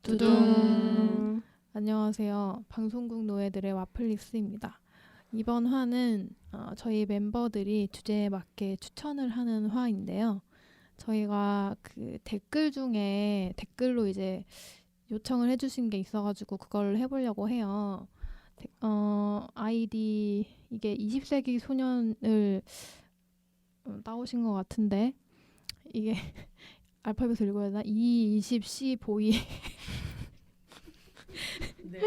두둥. 안녕하세요. 방송국 노예들의 와플릭스입니다. 이번 화는 저희 멤버들이 주제에 맞게 추천을 하는 화인데요. 저희가 그 댓글 중에 댓글로 이제 요청을 해주신 게 있어가지고 그걸 해보려고 해요. 아이디 이게 20세기 소년을 따오신 것 같은데 이게 알파벳을 읽어야 되나? 20C 보이 네.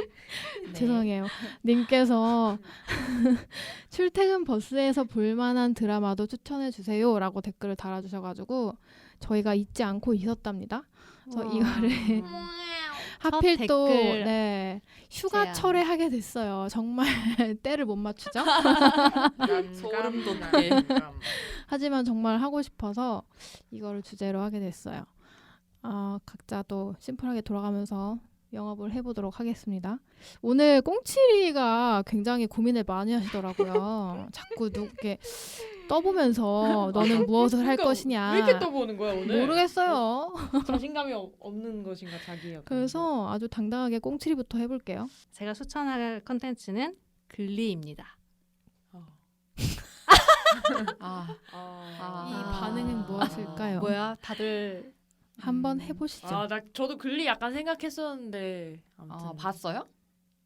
죄송해요. 님께서 출퇴근 버스에서 볼만한 드라마도 추천해주세요 라고 댓글을 달아주셔가지고 저희가 잊지 않고 있었답니다. 그래서 이거를 하필 또 댓글 휴가철에 하게 됐어요. 정말 때를 못 맞추죠? 소름 돋게. 하지만 정말 하고 싶어서 이거를 주제로 하게 됐어요. 각자 또 심플하게 돌아가면서 영업을 해보도록 하겠습니다. 오늘 꽁치리가 굉장히 고민을 많이 하시더라고요. 자꾸 누구게 떠보면서 너는 무엇을 할 것이냐. 왜 이렇게 떠보는 거야 오늘? 모르겠어요. 자신감이 없는 것인가 자기야. 그래서 아주 당당하게 꽁치리부터 해볼게요. 제가 추천할 컨텐츠는 글리입니다. 이 반응은 무엇일까요? 뭐야? 다들 한번 해보시죠. 저도 글리 약간 생각했었는데 아무튼. 봤어요?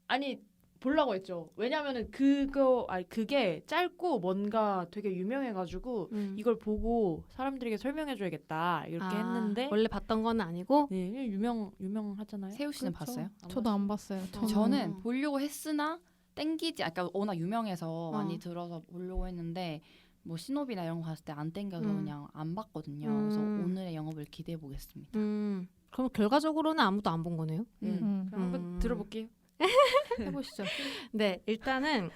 아니 보려고 했죠. 왜냐면은 그게 짧고 뭔가 되게 유명해가지고 이걸 보고 사람들에게 설명해줘야겠다 이렇게 했는데 원래 봤던 건 아니고 네 유명하잖아요. 세우 씨는 그렇죠. 봤어요? 저도 안 봤어요. 저는 보려고 했으나 땡기지. 아까 워낙 유명해서 많이 어. 들어서 보려고 했는데 뭐 신호비나 이런 거 봤을 때 안 땡겨서 그냥 안 봤거든요. 그래서 오늘의 영업을 기대해 보겠습니다. 그럼 결과적으로는 아무도 안 본 거네요. 그럼 한번 들어볼게요. 해보시죠. 네, 일단은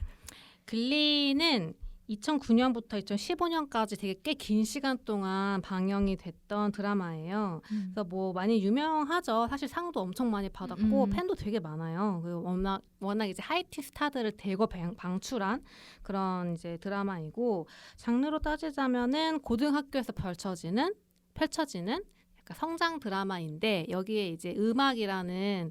글리는 2009년부터 2015년까지 되게 꽤 긴 시간 동안 방영이 됐던 드라마예요. 그래서 뭐 많이 유명하죠. 사실 상도 엄청 많이 받았고 팬도 되게 많아요. 그리고 워낙 이제 하이틴 스타들을 대거 방출한 그런 이제 드라마이고, 장르로 따지자면은 고등학교에서 펼쳐지는 약간 성장 드라마인데, 여기에 이제 음악이라는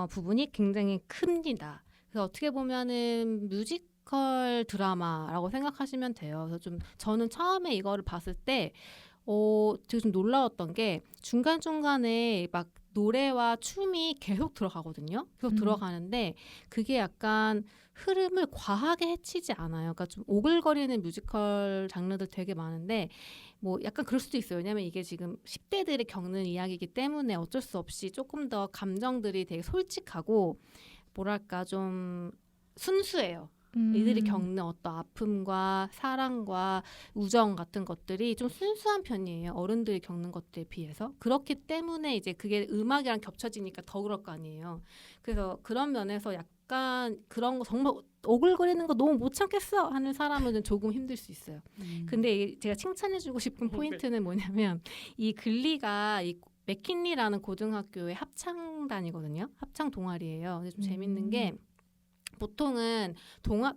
부분이 굉장히 큽니다. 그래서 어떻게 보면은 뮤지컬 드라마라고 생각하시면 돼요. 그래서 저는 처음에 이거를 봤을 때 되게 좀 놀라웠던 게 중간중간에 막 노래와 춤이 계속 들어가거든요. 계속 들어가는데 그게 약간 흐름을 과하게 해치지 않아요. 그러니까 좀 오글거리는 뮤지컬 장르들 되게 많은데 뭐 약간 그럴 수도 있어요. 왜냐면 이게 지금 10대들이 겪는 이야기이기 때문에 어쩔 수 없이 조금 더 감정들이 되게 솔직하고 뭐랄까 좀 순수해요. 이들이 겪는 어떤 아픔과 사랑과 우정 같은 것들이 좀 순수한 편이에요. 어른들이 겪는 것들에 비해서. 그렇기 때문에 이제 그게 음악이랑 겹쳐지니까 더 그럴 거 아니에요. 그래서 그런 면에서 약간 그런 거 정말 오글거리는 거 너무 못 참겠어 하는 사람은 조금 힘들 수 있어요. 근데 제가 칭찬해주고 싶은 포인트는 뭐냐면 이 글리가 이 맥킨리라는 고등학교의 합창단이거든요. 합창 동아리예요. 근데 좀 재밌는 게 보통은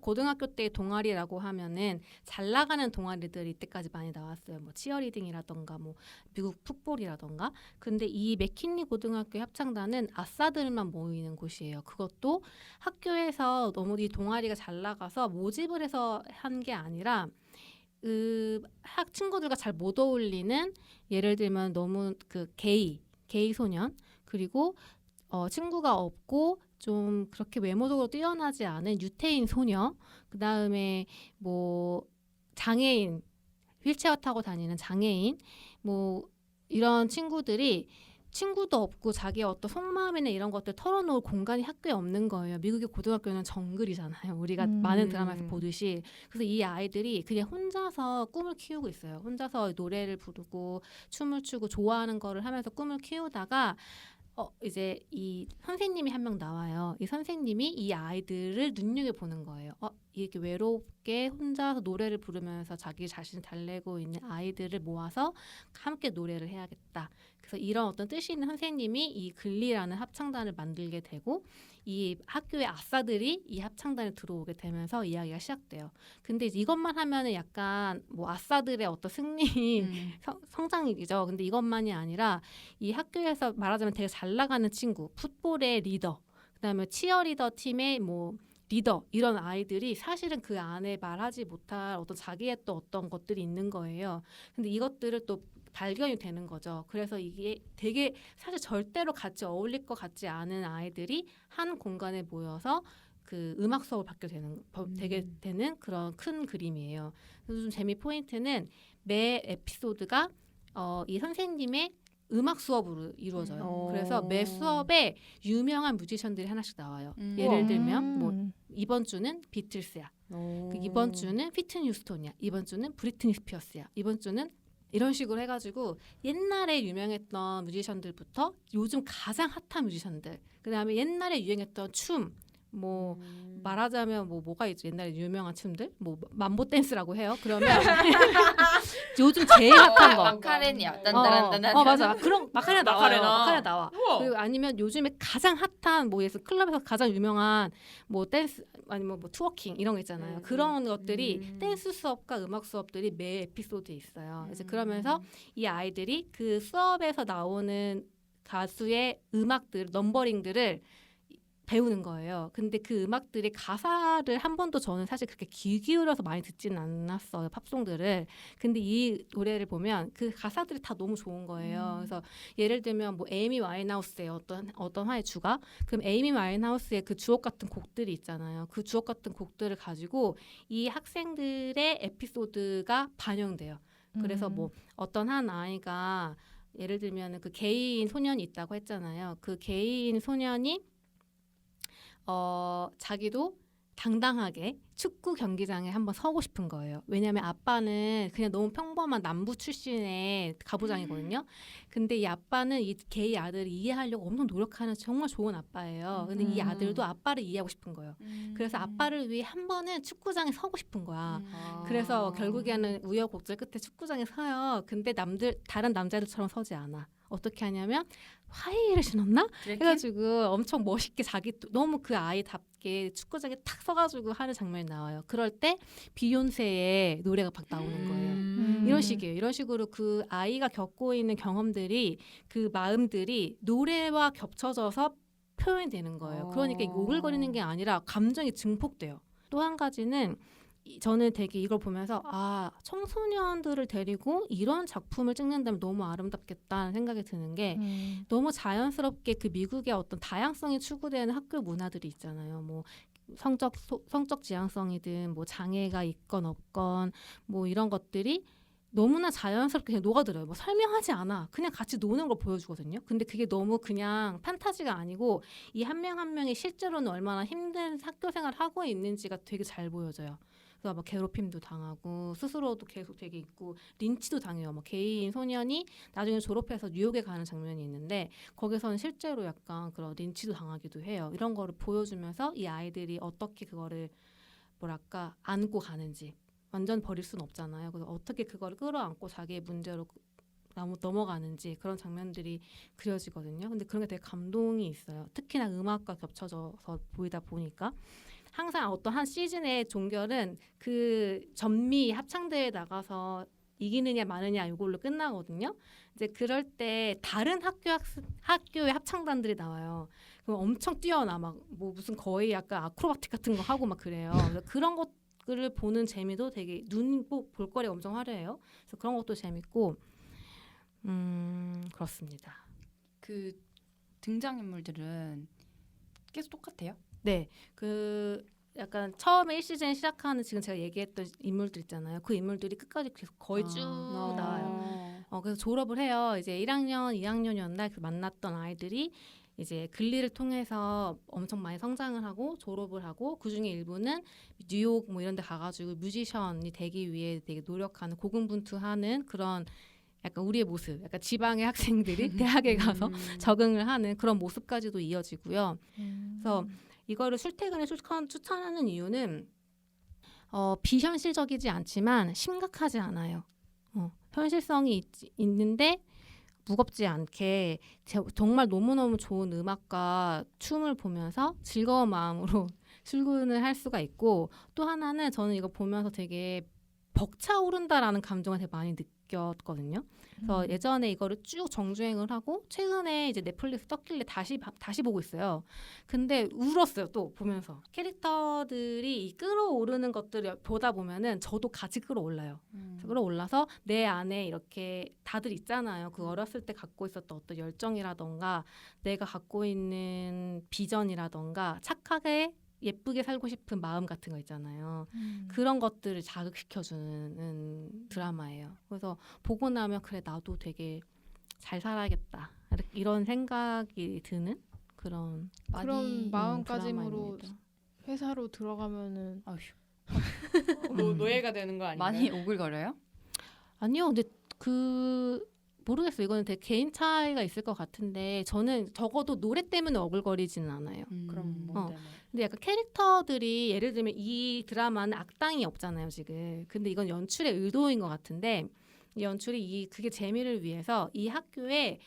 고등학교 때 동아리라고 하면은 잘 나가는 동아리들이 이때까지 많이 나왔어요. 뭐 치어리딩이라던가 뭐 미국 풋볼이라던가. 근데 이 맥킨리 고등학교 합창단은 아싸들만 모이는 곳이에요. 그것도 학교에서 너무 이 동아리가 잘 나가서 모집을 해서 한 게 아니라 학 친구들과 잘 못 어울리는, 예를 들면 너무 게이 소년, 그리고 친구가 없고 좀 그렇게 외모적으로 뛰어나지 않은 유태인 소녀, 그 다음에 뭐 장애인, 휠체어 타고 다니는 장애인, 뭐 이런 친구들이 친구도 없고 자기의 어떤 속마음이나 이런 것들 털어놓을 공간이 학교에 없는 거예요. 미국의 고등학교는 정글이잖아요. 우리가 많은 드라마에서 보듯이. 그래서 이 아이들이 그냥 혼자서 꿈을 키우고 있어요. 혼자서 노래를 부르고 춤을 추고 좋아하는 거를 하면서 꿈을 키우다가 이제 이 선생님이 한 명 나와요. 이 선생님이 이 아이들을 눈여겨보는 거예요. 이렇게 외롭게 혼자서 노래를 부르면서 자기 자신을 달래고 있는 아이들을 모아서 함께 노래를 해야겠다. 그래서 이런 어떤 뜻이 있는 선생님이 이 글리라는 합창단을 만들게 되고 이 학교의 아싸들이 이 합창단에 들어오게 되면서 이야기가 시작돼요. 근데 이제 이것만 하면은 약간 뭐 아싸들의 어떤 승리 성장이죠. 근데 이것만이 아니라 이 학교에서 말하자면 되게 잘 나가는 친구, 풋볼의 리더, 그다음에 치어리더 팀의 뭐 리더 이런 아이들이 사실은 그 안에 말하지 못할 어떤 자기의 또 어떤 것들이 있는 거예요. 근데 이것들을 또 발견이 되는 거죠. 그래서 이게 되게 사실 절대로 같이 어울릴 것 같지 않은 아이들이 한 공간에 모여서 그 음악 수업을 되게 되는 그런 큰 그림이에요. 그래서 좀 재미 포인트는 매 에피소드가 이 선생님의 음악 수업으로 이루어져요. 그래서 매 수업에 유명한 뮤지션들이 하나씩 나와요. 예를 들면 뭐 이번 주는 비틀스야. 이번 주는 휘트니 휴스톤이야. 이번 주는 브리트니 스피어스야. 이번 주는 이런 식으로 해가지고 옛날에 유명했던 뮤지션들부터 요즘 가장 핫한 뮤지션들, 그다음에 옛날에 유행했던 춤, 뭐 말하자면 뭐가 있죠? 옛날에 유명한 춤들, 뭐 만보 댄스라고 해요. 그러면 요즘 제일 핫한 거. 마카레니아. 딴딴딴딴. 맞아. 그런 마카레나 나와요. 마카레나 나와. 우와. 그리고 아니면 요즘에 가장 핫한 뭐 예를 클럽에서 가장 유명한 뭐 댄스 아니면 뭐 트워킹 이런 거 있잖아요. 그런 것들이 댄스 수업과 음악 수업들이 매 에피소드에 있어요. 이제 그러면서 이 아이들이 그 수업에서 나오는 가수의 음악들, 넘버링들을 배우는 거예요. 근데 그 음악들이 가사를 한 번도 저는 사실 그렇게 귀 기울여서 많이 듣지는 않았어요. 팝송들을. 근데 이 노래를 보면 그 가사들이 다 너무 좋은 거예요. 그래서 예를 들면 뭐 에이미 와인하우스의 어떤 화의 주가, 그럼 에이미 와인하우스의 그 주옥 같은 곡들이 있잖아요. 그 주옥 같은 곡들을 가지고 이 학생들의 에피소드가 반영돼요. 그래서 뭐 어떤 한 아이가 예를 들면 그 게이인 소년이 있다고 했잖아요. 그 게이인 소년이 자기도 당당하게 축구 경기장에 한번 서고 싶은 거예요. 왜냐하면 아빠는 그냥 너무 평범한 남부 출신의 가부장이거든요. 근데 이 아빠는 이 게이 아들을 이해하려고 엄청 노력하는 정말 좋은 아빠예요. 근데 이 아들도 아빠를 이해하고 싶은 거예요. 그래서 아빠를 위해 한 번은 축구장에 서고 싶은 거야. 그래서 결국에는 우여곡절 끝에 축구장에 서요. 근데 다른 남자들처럼 서지 않아. 어떻게 하냐면 하이힐을 신었나? 해가지고 엄청 멋있게 너무 그 아이답게 축구장에 탁 서가지고 하는 장면이 나와요. 그럴 때 비욘세의 노래가 막 나오는 거예요. 이런 식이에요. 이런 식으로 그 아이가 겪고 있는 경험들이, 그 마음들이 노래와 겹쳐져서 표현되는 거예요. 그러니까 오글거리는 게 아니라 감정이 증폭돼요. 또 한 가지는 저는 되게 이걸 보면서 청소년들을 데리고 이런 작품을 찍는다면 너무 아름답겠다는 생각이 드는 게 너무 자연스럽게 그 미국의 어떤 다양성이 추구되는 학교 문화들이 있잖아요. 뭐 성적 지향성이든 뭐 장애가 있건 없건 뭐 이런 것들이 너무나 자연스럽게 그냥 녹아들어요. 뭐 설명하지 않아. 그냥 같이 노는 걸 보여주거든요. 근데 그게 너무 그냥 판타지가 아니고 이 한 명 한 명이 실제로는 얼마나 힘든 학교 생활을 하고 있는지가 되게 잘 보여져요. 그래서 막 괴롭힘도 당하고 스스로도 계속 되게 있고 린치도 당해요. 뭐 게이인 소년이 나중에 졸업해서 뉴욕에 가는 장면이 있는데 거기서는 실제로 약간 그런 린치도 당하기도 해요. 이런 거를 보여주면서 이 아이들이 어떻게 그거를 뭐랄까 안고 가는지, 완전 버릴 수는 없잖아요. 그래서 어떻게 그거를 끌어안고 자기의 문제로 넘어가는지 그런 장면들이 그려지거든요. 근데 그런 게 되게 감동이 있어요. 특히나 음악과 겹쳐져서 보이다 보니까 항상 어떤 한 시즌의 종결은 그 전미 합창대회에 나가서 이기느냐 마느냐 이걸로 끝나거든요. 이제 그럴 때 다른 학교의 합창단들이 나와요. 그럼 엄청 뛰어나 막 뭐 무슨 거의 약간 아크로바틱 같은 거 하고 막 그래요. 그래서 그런 것들을 보는 재미도 되게 볼거리가 엄청 화려해요. 그래서 그런 것도 재밌고 그렇습니다. 그 등장인물들은 계속 똑같아요? 네, 그 약간 처음에 1시즌 시작하는 지금 제가 얘기했던 인물들 있잖아요. 그 인물들이 끝까지 계속 거의 쭉 나와요. 그래서 졸업을 해요. 이제 1학년, 2학년이었나 만났던 아이들이 이제 글리를 통해서 엄청 많이 성장을 하고 졸업을 하고 그중에 일부는 뉴욕 뭐 이런 데 가가지고 뮤지션이 되기 위해 되게 노력하는 고군분투하는 그런 약간 우리의 모습, 약간 지방의 학생들이 대학에 가서 적응을 하는 그런 모습까지도 이어지고요. 그래서 이거를 출퇴근에 추천하는 이유는 비현실적이지 않지만 심각하지 않아요. 현실성이 있는데 무겁지 않게 정말 너무너무 좋은 음악과 춤을 보면서 즐거운 마음으로 출근을 할 수가 있고, 또 하나는 저는 이거 보면서 되게 벅차오른다라는 감정을 되게 많이 느꼈거든요. 그래서 예전에 이거를 쭉 정주행을 하고 최근에 이제 넷플릭스 떴길래 다시 보고 있어요. 근데 울었어요. 또 보면서 캐릭터들이 이 끌어오르는 것들을 보다 보면은 저도 같이 끌어올라요. 그래서 끌어올라서 내 안에 이렇게 다들 있잖아요. 그 어렸을 때 갖고 있었던 어떤 열정이라던가 내가 갖고 있는 비전이라던가 착하게 예쁘게 살고 싶은 마음 같은 거 있잖아요. 그런 것들을 자극시켜주는 드라마예요. 그래서 보고 나면 그래 나도 되게 잘 살아야겠다 이런 생각이 드는 그런 그런 마음가짐으로 드라마입니다. 회사로 들어가면은 아휴, 노예가 되는 거 아닌가요? 많이 오글거려요? 아니요, 근데 모르겠어요. 이거는 되게 개인 차이가 있을 것 같은데 저는 적어도 노래 때문에 어글거리지는 않아요. 그럼 뭐 때문에? 근데 약간 캐릭터들이 예를 들면 이 드라마는 악당이 없잖아요 지금. 근데 이건 연출의 의도인 것 같은데 이 연출이 그게 재미를 위해서 이 학교에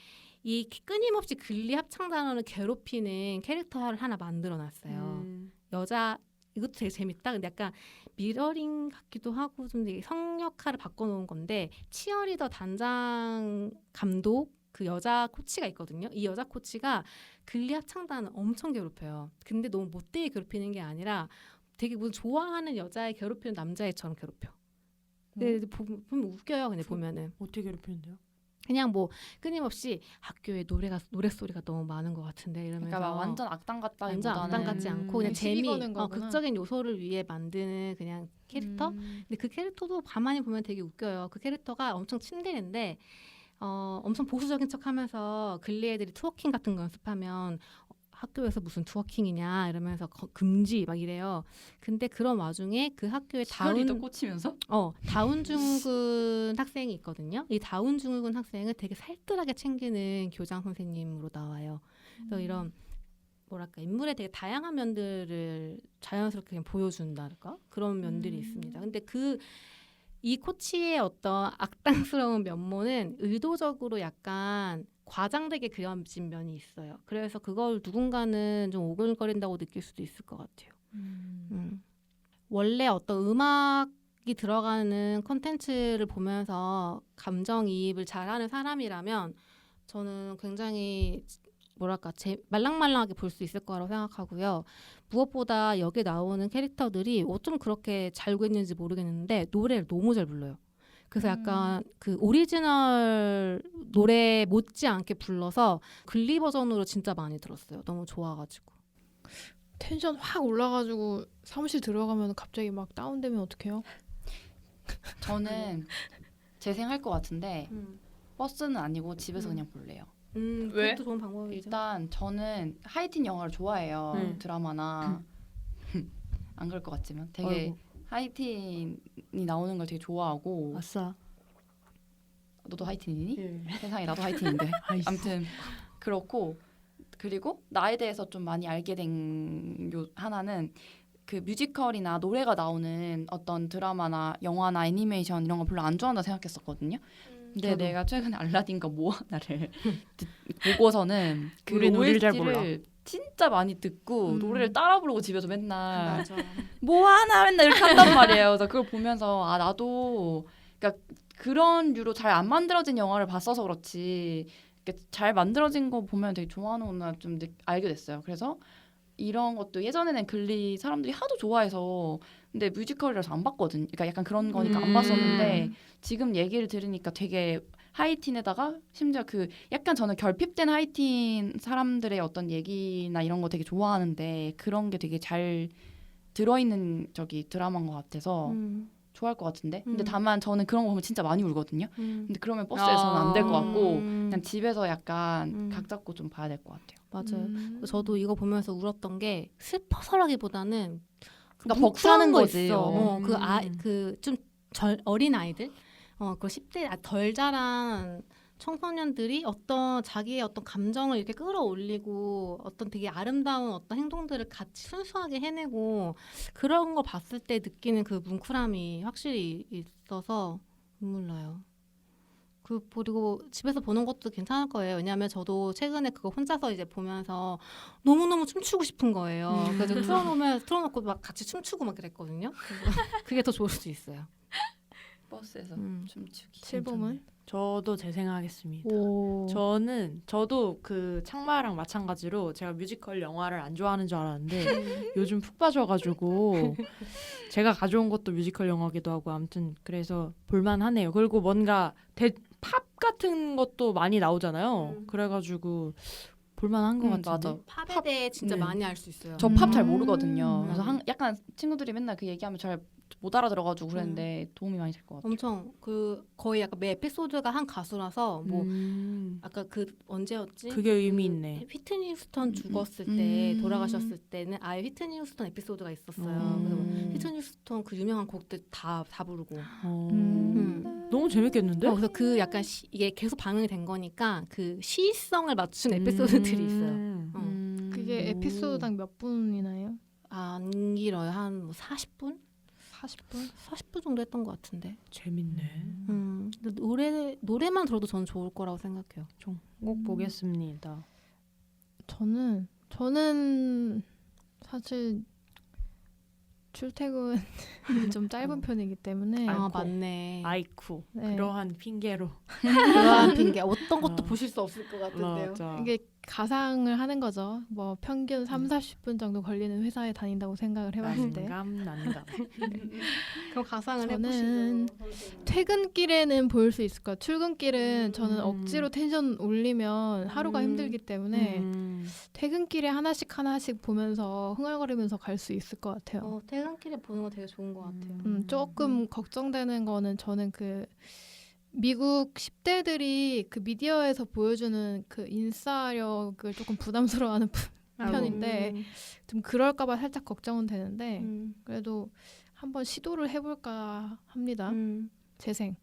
이 끊임없이 근리 합창단원을 괴롭히는 캐릭터를 하나 만들어놨어요. 여자 이것도 되게 재밌다. 근데 약간 미러링 같기도 하고 좀 되게 성역할을 바꿔놓은 건데 치어리더 단장 감독 그 여자 코치가 있거든요. 이 여자 코치가 근리 합창단을 엄청 괴롭혀요. 근데 너무 못되게 괴롭히는 게 아니라 되게 무슨 좋아하는 여자애 괴롭히는 남자애처럼 괴롭혀. 근데 보면 웃겨요. 근데 보면은 어떻게 괴롭히는데요? 그냥 뭐 끊임없이 학교에 노래 소리가 너무 많은 것 같은데 이러면서 그러니까 막 완전 악당 완전 같다기보다는 악당 같지 않고 그냥 시비 재미, 거는 거구나. 극적인 요소를 위해 만드는 그냥 캐릭터. 근데 그 캐릭터도 가만히 보면 되게 웃겨요. 그 캐릭터가 엄청 친데레인데 엄청 보수적인 척하면서 글리 애들이 트워킹 같은 거 연습하면 학교에서 무슨 트워킹이냐 이러면서 금지 막 이래요. 근데 그런 와중에 그 학교에 다운도 꽂히면서 다운 증후군 학생이 있거든요. 이 다운 증후군 학생을 되게 살뜰하게 챙기는 교장 선생님으로 나와요. 그래서 이런 뭐랄까 인물의 되게 다양한 면들을 자연스럽게 그냥 보여준달까 그런 면들이 있습니다. 근데 이 코치의 어떤 악당스러운 면모는 의도적으로 약간 과장되게 그려진 면이 있어요. 그래서 그걸 누군가는 좀 오글거린다고 느낄 수도 있을 것 같아요. 원래 어떤 음악이 들어가는 콘텐츠를 보면서 감정이입을 잘하는 사람이라면 저는 굉장히 뭐랄까 말랑말랑하게 볼 수 있을 거라고 생각하고요. 무엇보다 여기 나오는 캐릭터들이 어쩜 그렇게 잘 구했는지 모르겠는데 노래를 너무 잘 불러요. 그래서 약간 그 오리지널 노래 못지않게 불러서 글리 버전으로 진짜 많이 들었어요. 너무 좋아가지고. 텐션 확 올라가지고 사무실 들어가면 갑자기 막 다운되면 어떡해요? 저는 재생할 것 같은데 버스는 아니고 집에서 그냥 볼래요. 왜? 그것도 좋은 방법이죠. 일단 저는 하이틴 영화를 좋아해요. 드라마나 안 그럴 것 같지만 되게 어이구. 하이틴이 나오는 걸 되게 좋아하고. 아싸. 너도 하이틴이니? 예. 세상에 나도 하이틴인데. 아무튼 그렇고 그리고 나에 대해서 좀 많이 알게 된 하나는 그 뮤지컬이나 노래가 나오는 어떤 드라마나 영화나 애니메이션 이런 거 별로 안 좋아한다 생각했었거든요. 근데 저도. 내가 최근에 알라딘과 모아나를 보고서는 그 우리 노래를 잘 몰라. OST를 진짜 많이 듣고 노래를 따라 부르고 집에서 맨날 맞아. 모아나 맨날 이렇게 한단 말이에요. 그래서 그걸 보면서 나도 그러니까 그런 류로 잘 안 만들어진 영화를 봤어서 그렇지 잘 만들어진 거 보면 되게 좋아하는구나 좀 알게 됐어요. 그래서 이런 것도 예전에는 글리 사람들이 하도 좋아해서 근데 뮤지컬이라서 안 봤거든. 그러니까 약간 그런 거니까 안 봤었는데 지금 얘기를 들으니까 되게 하이틴에다가 심지어 그 약간 저는 결핍된 하이틴 사람들의 어떤 얘기나 이런 거 되게 좋아하는데 그런 게 되게 잘 들어있는 드라마인 것 같아서 좋아할 것 같은데 근데 다만 저는 그런 거 보면 진짜 많이 울거든요. 근데 그러면 버스에서는 안 될 것 같고 그냥 집에서 약간 각 잡고 좀 봐야 될 것 같아요. 맞아요. 저도 이거 보면서 울었던 게 슬퍼서라기보다는 그러니까 벅차는 거지. 그좀 어린 아이들, 그 10대 덜 자란 청소년들이 자기의 어떤 감정을 이렇게 끌어올리고 어떤 되게 아름다운 어떤 행동들을 같이 순수하게 해내고 그런 거 봤을 때 느끼는 그 뭉클함이 확실히 있어서 눈물 나요. 그리고 집에서 보는 것도 괜찮을 거예요. 왜냐하면 저도 최근에 그거 혼자서 이제 보면서 너무너무 춤추고 싶은 거예요. 그래서 틀어놓고 막 같이 춤추고 막 그랬거든요. 그래서 그게 더 좋을 수 있어요. 버스에서 춤추기. 칠봄은? 저도 재생하겠습니다. 오. 저도 그 창마랑 마찬가지로 제가 뮤지컬 영화를 안 좋아하는 줄 알았는데 요즘 푹 빠져가지고 제가 가져온 것도 뮤지컬 영화기도 하고 아무튼 그래서 볼만하네요. 그리고 뭔가 팝 같은 것도 많이 나오잖아요. 그래가지고 볼만한 것 같은데. 맞아. 팝에 대해 진짜 네. 많이 알 수 있어요. 저 팝 잘 모르거든요. 음. 그래서 약간 친구들이 맨날 그 얘기하면 잘 못 알아들어가지고 그랬는데 도움이 많이 될 것 같아요. 엄청 거의 약간 매 에피소드가 한 가수라서 뭐 아까 그 언제였지? 그게 의미 있네. 휘트니 휴스턴 죽었을 때 돌아가셨을 때는 아예 휘트니 휴스턴 에피소드가 있었어요. 그래서 뭐 휘트니 휴스턴 그 유명한 곡들 다 부르고. 너무 재밌겠는데? 그래서 그 약간 이게 계속 방영이 된 거니까 그 시성을 맞춘 에피소드들이 있어요. 그게 에피소드당 몇 분이나요? 안 길어요. 한 뭐 40분? 40분? 40분 정도 했던 것 같은데. 재밌네. 근데 노래만 들어도 저는 좋을 거라고 생각해요. 꼭 보겠습니다. 저는 사실 출퇴근이 좀 짧은 편이기 때문에 아 아이고. 맞네. 아이쿠. 네. 그러한 핑계로. 그러한 핑계 어떤 것도 어. 보실 수 없을 것 같은데요. 맞아. 이게 가상을 하는 거죠. 뭐 평균 40분 정도 걸리는 회사에 다닌다고 생각을 해봤을 때 난감. 그럼 가상을 저는 해보시죠. 퇴근길에는 보일 수 있을 거예요. 출근길은 저는 음. 억지로 텐션 올리면 하루가 힘들기 때문에 음. 퇴근길에 하나씩 보면서 흥얼거리면서 갈 수 있을 것 같아요. 퇴근길에 보는 거 되게 좋은 것 같아요. 조금 걱정되는 거는 저는 그 미국 10대들이 그 미디어에서 보여주는 그 인싸력을 조금 부담스러워하는 편인데 좀 그럴까봐 살짝 걱정은 되는데 그래도 한번 시도를 해볼까 합니다. 재생.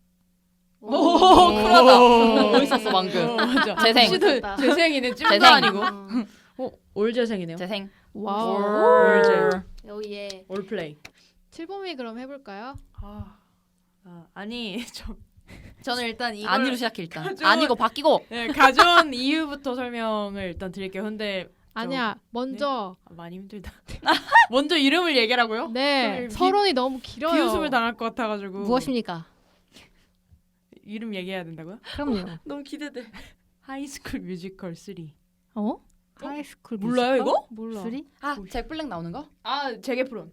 오, 쿨하다. 멋있었어 방금. 맞아. 재생. 멋있다. 재생이네. 찜도 재생. 아니고. 올 재생이네요. 재생. 와우. 올재. 여기에 올플레이. 칠봄이 그럼 해볼까요? 아니 저는 일단 이걸 아니로 시작해 일단. 가져온- 아니고 바뀌고. 네, 가져온 이유부터 설명을 일단 드릴게요. 근데 아니야. 먼저 많이 힘들다. 먼저 이름을 얘기하라고요? 네 그럼 서론이 너무 길어요. 비웃음을 당할 것 같아가지고. 무엇입니까? 이름 얘기해야 된다고요? 그럼요. 너무 기대돼. 하이스쿨 뮤지컬 3. 어? 하이스쿨 몰라요 이거? 몰라. 쓰리? 잭 블랙 나오는 거? 잭 에프론.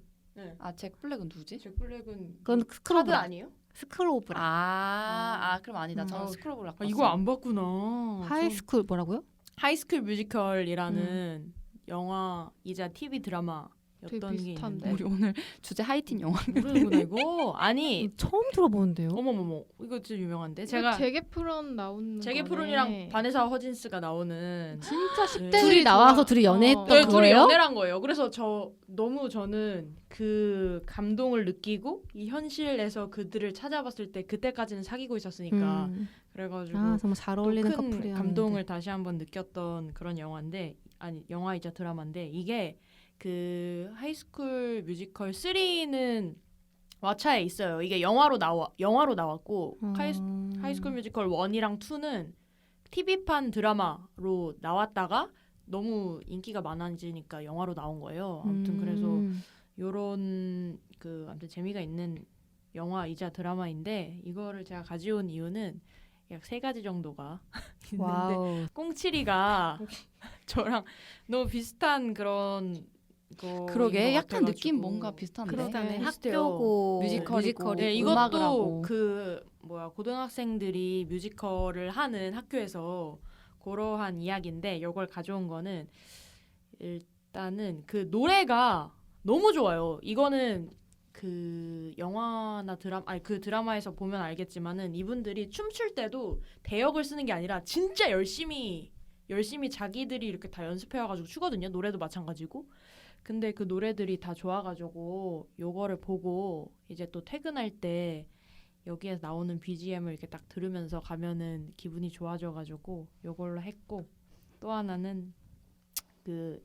잭 블랙은 누구지? 잭 블랙은 그건 카드 스크로브라. 아니에요? 스크로브라. 그럼 아니다. 저는 어. 스크롤을 아까 이거 안 봤구나. 하이스쿨 뭐라고요? 하이스쿨 뮤지컬이라는 영화이자 TV 드라마였던 되게 게 비슷한데? 있는데 우리 오늘 주제 하이틴 영화. 모르는구나 이거. 아니 처음 들어보는데요. 어머머머 이거 진짜 유명한데 제가 제가 제게프론 나오는 제게 거네. 프론이랑 바네사 허진스가 나오는 진짜 네. 10대 둘이 나와서 둘이 연애했던 네, 둘이 거예요? 연애를 한 거예요. 그래서 저는 그 감동을 느끼고 이 현실에서 그들을 찾아봤을 때 그때까지는 사귀고 있었으니까 그래가지고 정말 잘 어울리는 큰 커플이야. 감동을 다시 한번 느꼈던 그런 영화이자 드라마인데 이게 그 하이스쿨 뮤지컬 3는 왓챠에 있어요. 이게 영화로 나왔고 하이스쿨 뮤지컬 1이랑 2는 TV판 드라마로 나왔다가 너무 인기가 많아지니까 영화로 나온 거예요. 아무튼 그래서 요런 아무튼 재미가 있는 영화이자 드라마인데 이거를 제가 가져온 이유는 약 3가지 정도가 있는데 와우. 꽁치리가 저랑 너무 비슷한 그런 거 그러게 약간 느낌 뭔가 비슷한데. 그러다네. 비슷해요. 학교고 뮤지컬이고. 네, 음악을 이것도 하고. 고등학생들이 뮤지컬을 하는 학교에서 그러한 이야기인데 이걸 가져온 거는 일단은 그 노래가 너무 좋아요. 이거는 그 영화나 그 드라마에서 보면 알겠지만은 이분들이 춤출 때도 대역을 쓰는 게 아니라 진짜 열심히 자기들이 이렇게 다 연습해와가지고 추거든요. 노래도 마찬가지고. 근데 그 노래들이 다 좋아가지고 요거를 보고 이제 또 퇴근할 때 여기에 나오는 BGM을 이렇게 딱 들으면서 가면은 기분이 좋아져가지고 요걸로 했고 또 하나는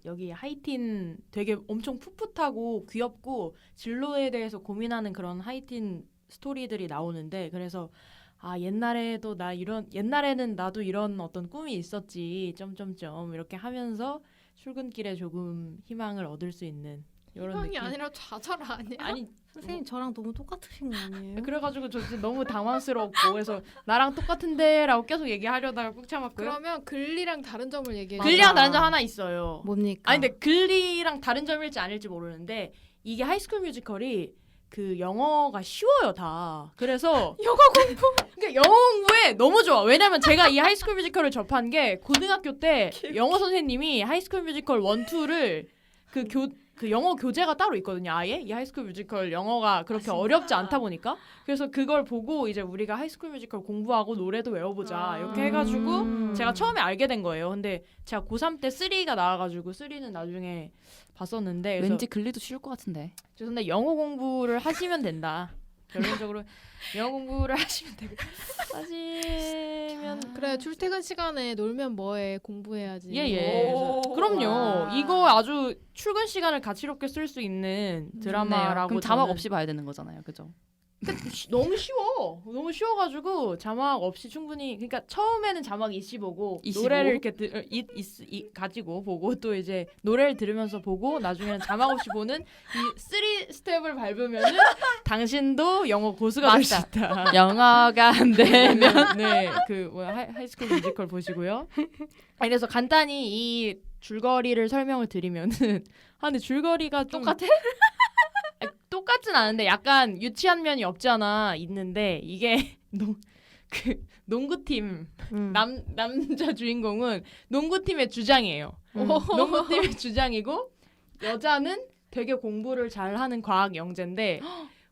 여기 하이틴 되게 엄청 풋풋하고 귀엽고 진로에 대해서 고민하는 그런 하이틴 스토리들이 나오는데 그래서 아 옛날에는 나도 이런 어떤 꿈이 있었지 점점점 이렇게 하면서 출근길에 조금 희망을 얻을 수 있는 이런 희망이 느낌. 아니라 좌절 아니야? 아니 선생님 저랑 너무 똑같으신 거 아니에요? 그래가지고 저 진짜 너무 당황스럽고 그래서 나랑 똑같은데라고 계속 얘기하려다가 꾹 참았고요. 그러면 글리랑 다른 점을 얘기해. 맞아. 글리랑 다른 점 하나 있어요. 뭡니까? 아니 근데 글리랑 다른 점일지 아닐지 모르는데 이게 하이스쿨 뮤지컬이 그 영어가 쉬워요 다. 그래서 영어 공부. 그러니까 영어 공부에 너무 좋아. 왜냐면 제가 이 하이스쿨 뮤지컬을 접한 게 고등학교 때 영어 선생님이 하이스쿨 뮤지컬 1, 2를 그 영어 교재가 따로 있거든요. 아예 이 하이스쿨 뮤지컬 영어가 그렇게 어렵지 않다 보니까 그래서 그걸 보고 이제 우리가 하이스쿨 뮤지컬 공부하고 노래도 외워보자 이렇게 해가지고 제가 처음에 알게 된 거예요. 근데 제가 고3 때 3가 나와가지고 3는 나중에 봤었는데 그래서 왠지 글리도 쉬울 것 같은데. 근데 영어 공부를 하시면 된다. 결론적으로 영어 공부를 하시면 되고 하시면 그래 출퇴근 시간에 놀면 뭐해 공부해야지. 예예. 그럼요. 와. 이거 아주 출근 시간을 가치롭게 쓸 수 있는 드라마라고. 그럼 자막 저는 없이 봐야 되는 거잖아요, 그죠? 너무 쉬워. 너무 쉬워가지고 자막 없이 충분히 그러니까 처음에는 자막 이씨 보고 25? 노래를 이렇게 가지고 보고 또 이제 노래를 들으면서 보고 나중에는 자막 없이 보는 이 3스텝을 밟으면은 당신도 영어 고수가 될 수 있다. 영어가 안 되면 네그 하이스쿨 뮤지컬 보시고요. 그래서 간단히 이 줄거리를 설명을 드리면은 근데 줄거리가 좀 똑같아? 똑같진 않은데 약간 유치한 면이 없지 않아 있는데 이게 농구팀 남자 주인공은 농구팀의 주장이에요. 농구팀의 주장이고 여자는 되게 공부를 잘하는 과학 영재인데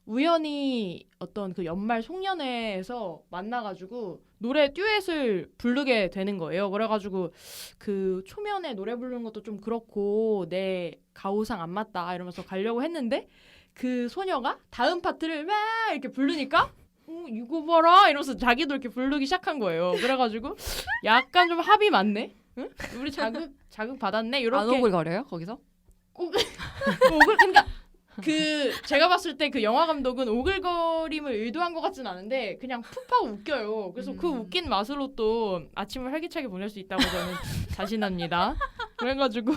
우연히 어떤 그 연말 송년회에서 만나가지고 노래 듀엣을 부르게 되는 거예요. 그래가지고 그 초면에 노래 부르는 것도 좀 그렇고 내 가오상 안 맞다 이러면서 가려고 했는데 그 소녀가 다음 파트를 막 이렇게 부르니까 이거 봐라 이러면서 자기도 이렇게 부르기 시작한 거예요. 그래가지고 약간 좀 합이 맞네. 응? 우리 자극 받았네. 안 이렇게 오글거려요, 거기서? 그러니까 그 제가 봤을 때 그 영화 감독은 오글거림을 의도한 것 같진 않은데 그냥 푹 하고 웃겨요. 그래서 그 웃긴 맛으로 또 아침을 활기차게 보낼 수 있다고 저는 자신합니다. 그래가지고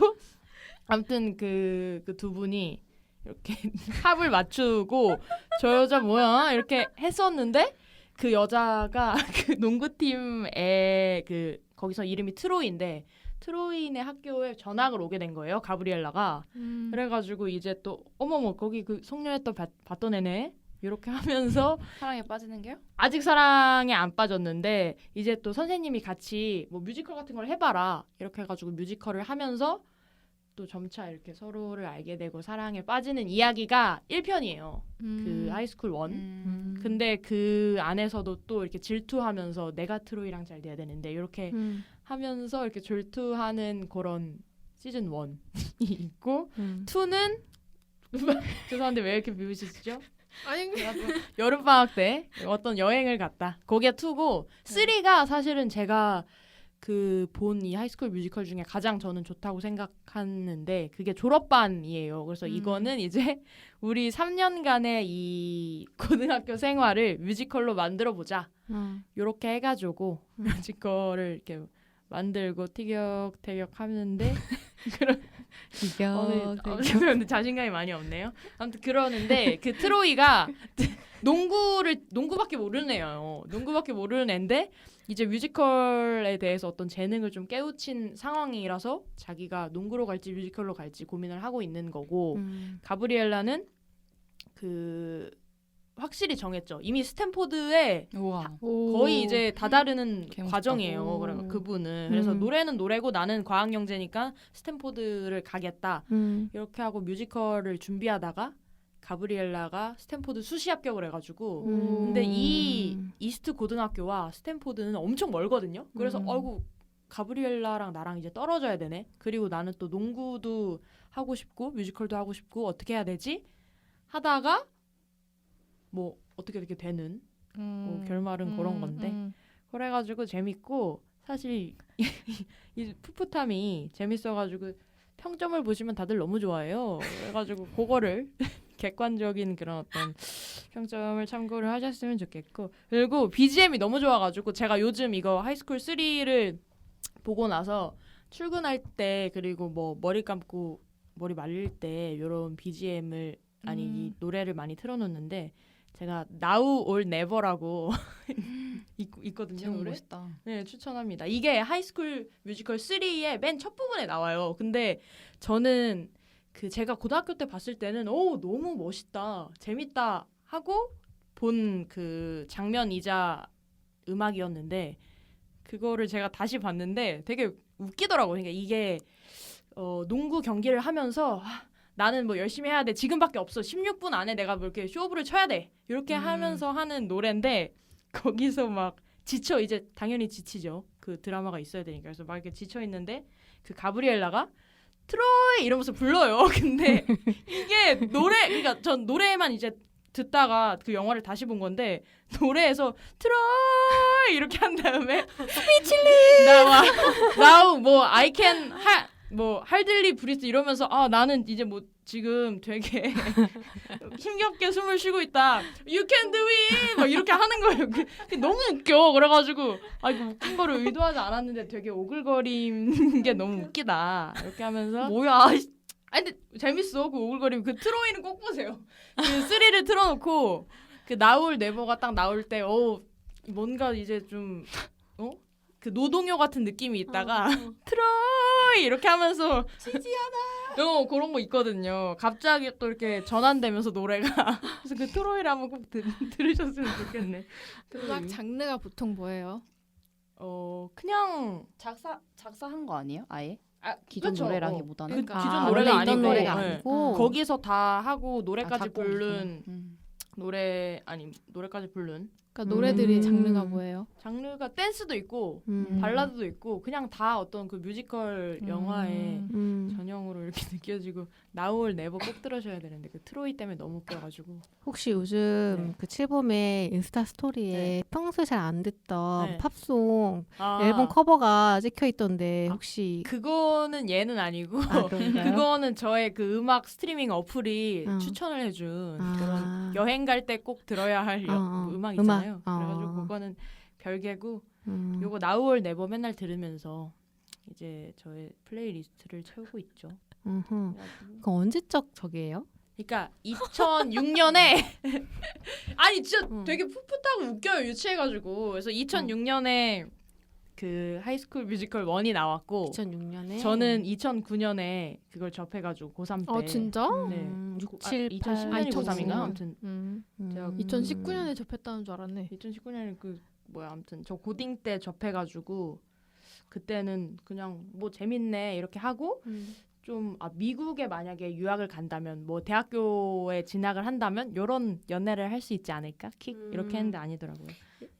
아무튼 그 두 분이 이렇게 합을 맞추고 저 여자 뭐야 이렇게 했었는데 그 여자가 그 농구팀의 그 거기서 이름이 트로이인데 트로이네 학교에 전학을 오게 된 거예요. 가브리엘라가. 그래가지고 이제 또 어머머 거기 그 송년회 또 봤던 애네 이렇게 하면서 사랑에 빠지는 게요? 아직 사랑에 안 빠졌는데 이제 또 선생님이 같이 뭐 뮤지컬 같은 걸 해봐라 이렇게 해가지고 뮤지컬을 하면서 또 점차 이렇게 서로를 알게 되고 사랑에 빠지는 이야기가 1편이에요. 그 하이스쿨 1. 근데 그 안에서도 또 이렇게 질투하면서 내가 트로이랑 잘 돼야 되는데 이렇게 하면서 이렇게 질투하는 그런 시즌 1이 있고 2는 죄송한데 왜 이렇게 비우시죠? 아니 여름 방학 때 어떤 여행을 갔다. 그게 2고 3가 사실은 제가 그 본 이 하이스쿨 뮤지컬 중에 가장 저는 좋다고 생각하는데 그게 졸업반이에요. 그래서 이거는 이제 우리 3년간의 이 고등학교 생활을 뮤지컬로 만들어 보자. 요렇게 해가지고 뮤지컬을 이렇게 만들고 티격태격 하는데 근데 자신감이 많이 없네요. 아무튼 그러는데 그 트로이가 농구밖에 모르는 애예요. 농구밖에 모르는 애인데 이제 뮤지컬에 대해서 어떤 재능을 좀 깨우친 상황이라서 자기가 농구로 갈지 뮤지컬로 갈지 고민을 하고 있는 거고 가브리엘라는 그 확실히 정했죠. 이미 스탠포드에 우와. 거의 이제 다다르는 개멋있다. 과정이에요. 그래 그분은 그래서 노래는 노래고 나는 과학 영재니까 스탠포드를 가겠다. 이렇게 하고 뮤지컬을 준비하다가 가브리엘라가 스탠포드 수시 합격을 해가지고 근데 이 이스트 고등학교와 스탠포드는 엄청 멀거든요. 그래서 어이구 가브리엘라랑 나랑 이제 떨어져야 되네. 그리고 나는 또 농구도 하고 싶고 뮤지컬도 하고 싶고 어떻게 해야 되지? 하다가 뭐 어떻게 되는 결말은 그런 건데 그래가지고 재밌고 사실 이 풋풋함이 재밌어가지고 평점을 보시면 다들 너무 좋아해요. 그래가지고 그거를 객관적인 그런 어떤 평점을 참고를 하셨으면 좋겠고 그리고 BGM이 너무 좋아가지고 제가 요즘 이거 하이스쿨 3를 보고 나서 출근할 때 그리고 뭐 머리 감고 머리 말릴 때 이런 BGM을 아니 이 노래를 많이 틀어놓는데 제가 Now or Never라고 있거든요. 제목 노래? 멋있다. 네, 추천합니다. 이게 하이스쿨 뮤지컬 3의 맨 첫 부분에 나와요. 근데 저는 그 제가 고등학교 때 봤을 때는 오 너무 멋있다, 재밌다 하고 본 그 장면이자 음악이었는데 그거를 제가 다시 봤는데 되게 웃기더라고요. 그러니까 이게 농구 경기를 하면서 나는 뭐 열심히 해야 돼. 지금밖에 없어. 16분 안에 내가 뭐 이렇게 쇼부를 쳐야 돼. 이렇게 하면서 하는 노래인데 거기서 막 지쳐 이제 당연히 지치죠. 그 드라마가 있어야 되니까. 그래서 막 이렇게 지쳐 있는데 그 가브리엘라가 트로이 이러면서 불러요. 근데 이게 노래 그러니까 전 노래만 이제 듣다가 그 영화를 다시 본 건데 노래에서 트로이 이렇게 한 다음에 스피치리 나우 뭐 I can 뭐 할들리 브리스 이러면서 아 나는 이제 뭐 지금 되게 힘겹게 숨을 쉬고 있다. You can do it 막 이렇게 하는 거예요. 그게 너무 웃겨. 그래가지고 아 이거 웃긴 거를 의도하지 않았는데 되게 오글거리는 게 너무 웃기다. 이렇게 하면서 뭐야? 아니 근데 재밌어 그 오글거림. 그 트로이는 꼭 보세요. 그 3를 틀어놓고 그 나올 네버가 딱 나올 때 뭔가 이제 좀 그 노동요 같은 느낌이 있다가 트로이 이렇게 하면서 지지하다 그런 거 있거든요. 갑자기 또 이렇게 전환되면서 노래가 그래서 그 트로이를 한번 꼭 들으셨으면 좋겠네. 음악 장르가 보통 뭐예요? 그냥 작사한 거 아니에요? 아예? 기존 그쵸. 노래라기보다는. 그 기존 노래가 원래 있던 아니고, 노래가 네. 아니고 거기서 다 하고 노래까지 작곡이구나. 부른 노래까지 부른 그러니까 노래들이 음. 장르가 뭐예요? 장르가 댄스도 있고 음. 발라드도 있고 그냥 다 어떤 그 뮤지컬 영화의 전형으로 이렇게 느껴지고 나올 네버 꼭 들으셔야 되는데 그 트로이 때문에 너무 웃겨가지고 혹시 요즘 네. 그 칠봄의 인스타 스토리에 네. 평소에 잘 안 듣던 네. 팝송 앨범 커버가 찍혀 있던데 혹시 그거는 얘는 아니고 그런가요? 그거는 저의 그 음악 스트리밍 어플이 어. 추천을 해준 아. 그런 여행 갈 때 꼭 들어야 할 음악 있잖아요. 그래가지고 그거는 별개고 요거 나올 네버 맨날 들으면서 이제 저의 플레이리스트를 채우고 있죠. 그럼 그래가지고 언제적 저기예요? 그러니까 2006년에 아니 진짜 응. 되게 풋풋하고 웃겨요 유치해가지고 그래서 2006년에 그 하이스쿨 뮤지컬 1이 나왔고 2006년에 저는 2009년에 그걸 접해가지고 고3 때 진짜? 네. 6, 7, 8 2010년이 2009 고3인가 년. 아무튼 제가 2019년에 접했다는 줄 알았네. 2019년에 그 뭐야 아무튼 저 고딩 때 접해가지고 그때는 그냥 뭐 재밌네 이렇게 하고 좀 미국에 만약에 유학을 간다면 뭐 대학교에 진학을 한다면 이런 연애를 할 수 있지 않을까 이렇게 했는데 아니더라고요.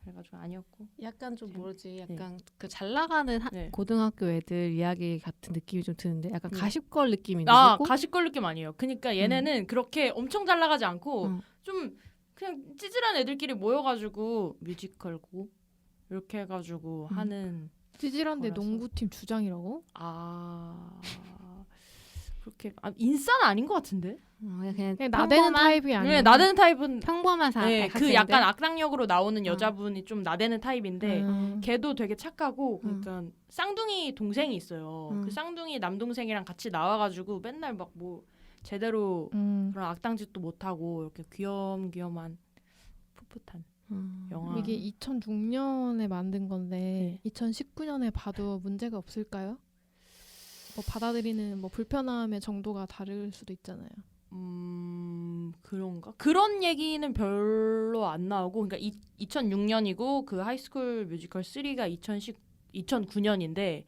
그래가지고 아니었고 약간 좀 뭐지 네. 약간 그 잘 나가는 네. 고등학교 애들 이야기 같은 느낌이 좀 드는데 약간 네. 가십걸 느낌이 아 들고 가십걸 느낌 아니에요. 그러니까 얘네는 그렇게 엄청 잘 나가지 않고 음. 좀 그냥 찌질한 애들끼리 모여가지고 뮤지컬고 이렇게 해가지고 하는 찌질한데 거라서. 농구팀 주장이라고? 그렇게 인싸는 아닌 것 같은데. 그냥 그냥 나대는 타입이 아니야. 네, 나대는 타입은 평범한 사람 네, 그 약간 악당역으로 나오는 여자분이 좀 나대는 타입인데 걔도 되게 착하고 그러니까 쌍둥이 동생이 있어요. 그 쌍둥이 남동생이랑 같이 나와가지고 맨날 막 뭐 제대로 그런 악당짓도 못하고 이렇게 귀염귀염한 풋풋한 영화. 이게 2006년에 만든 건데 2019년에 봐도 문제가 없을까요? 뭐 받아들이는 뭐 불편함의 정도가 다를 수도 있잖아요. 그런가? 그런 얘기는 별로 안 나오고 그러니까 2006년이고 그 하이스쿨 뮤지컬 3가 2009년인데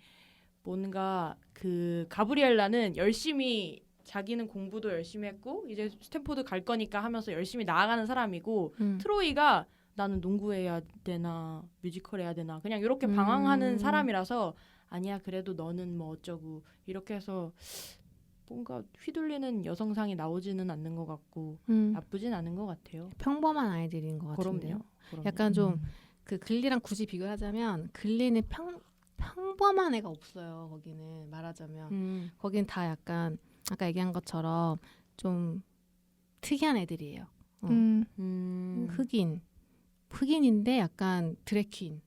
뭔가 그 가브리엘라는 열심히 자기는 공부도 열심히 했고 이제 스탠포드 갈 거니까 하면서 열심히 나아가는 사람이고 트로이가 나는 농구해야 되나 뮤지컬 해야 되나 그냥 이렇게 방황하는 사람이라서 아니야 그래도 너는 뭐 어쩌고 이렇게 해서 뭔가 휘둘리는 여성상이 나오지는 않는 것 같고 나쁘진 않은 것 같아요. 평범한 아이들인 것 같은데요. 그럼요. 약간 좀 그 글리랑 굳이 비교하자면 글리는 평범한 애가 없어요. 거기는 말하자면 거긴 다 약간 아까 얘기한 것처럼 좀 특이한 애들이에요. 흑인인데 약간 드래퀸.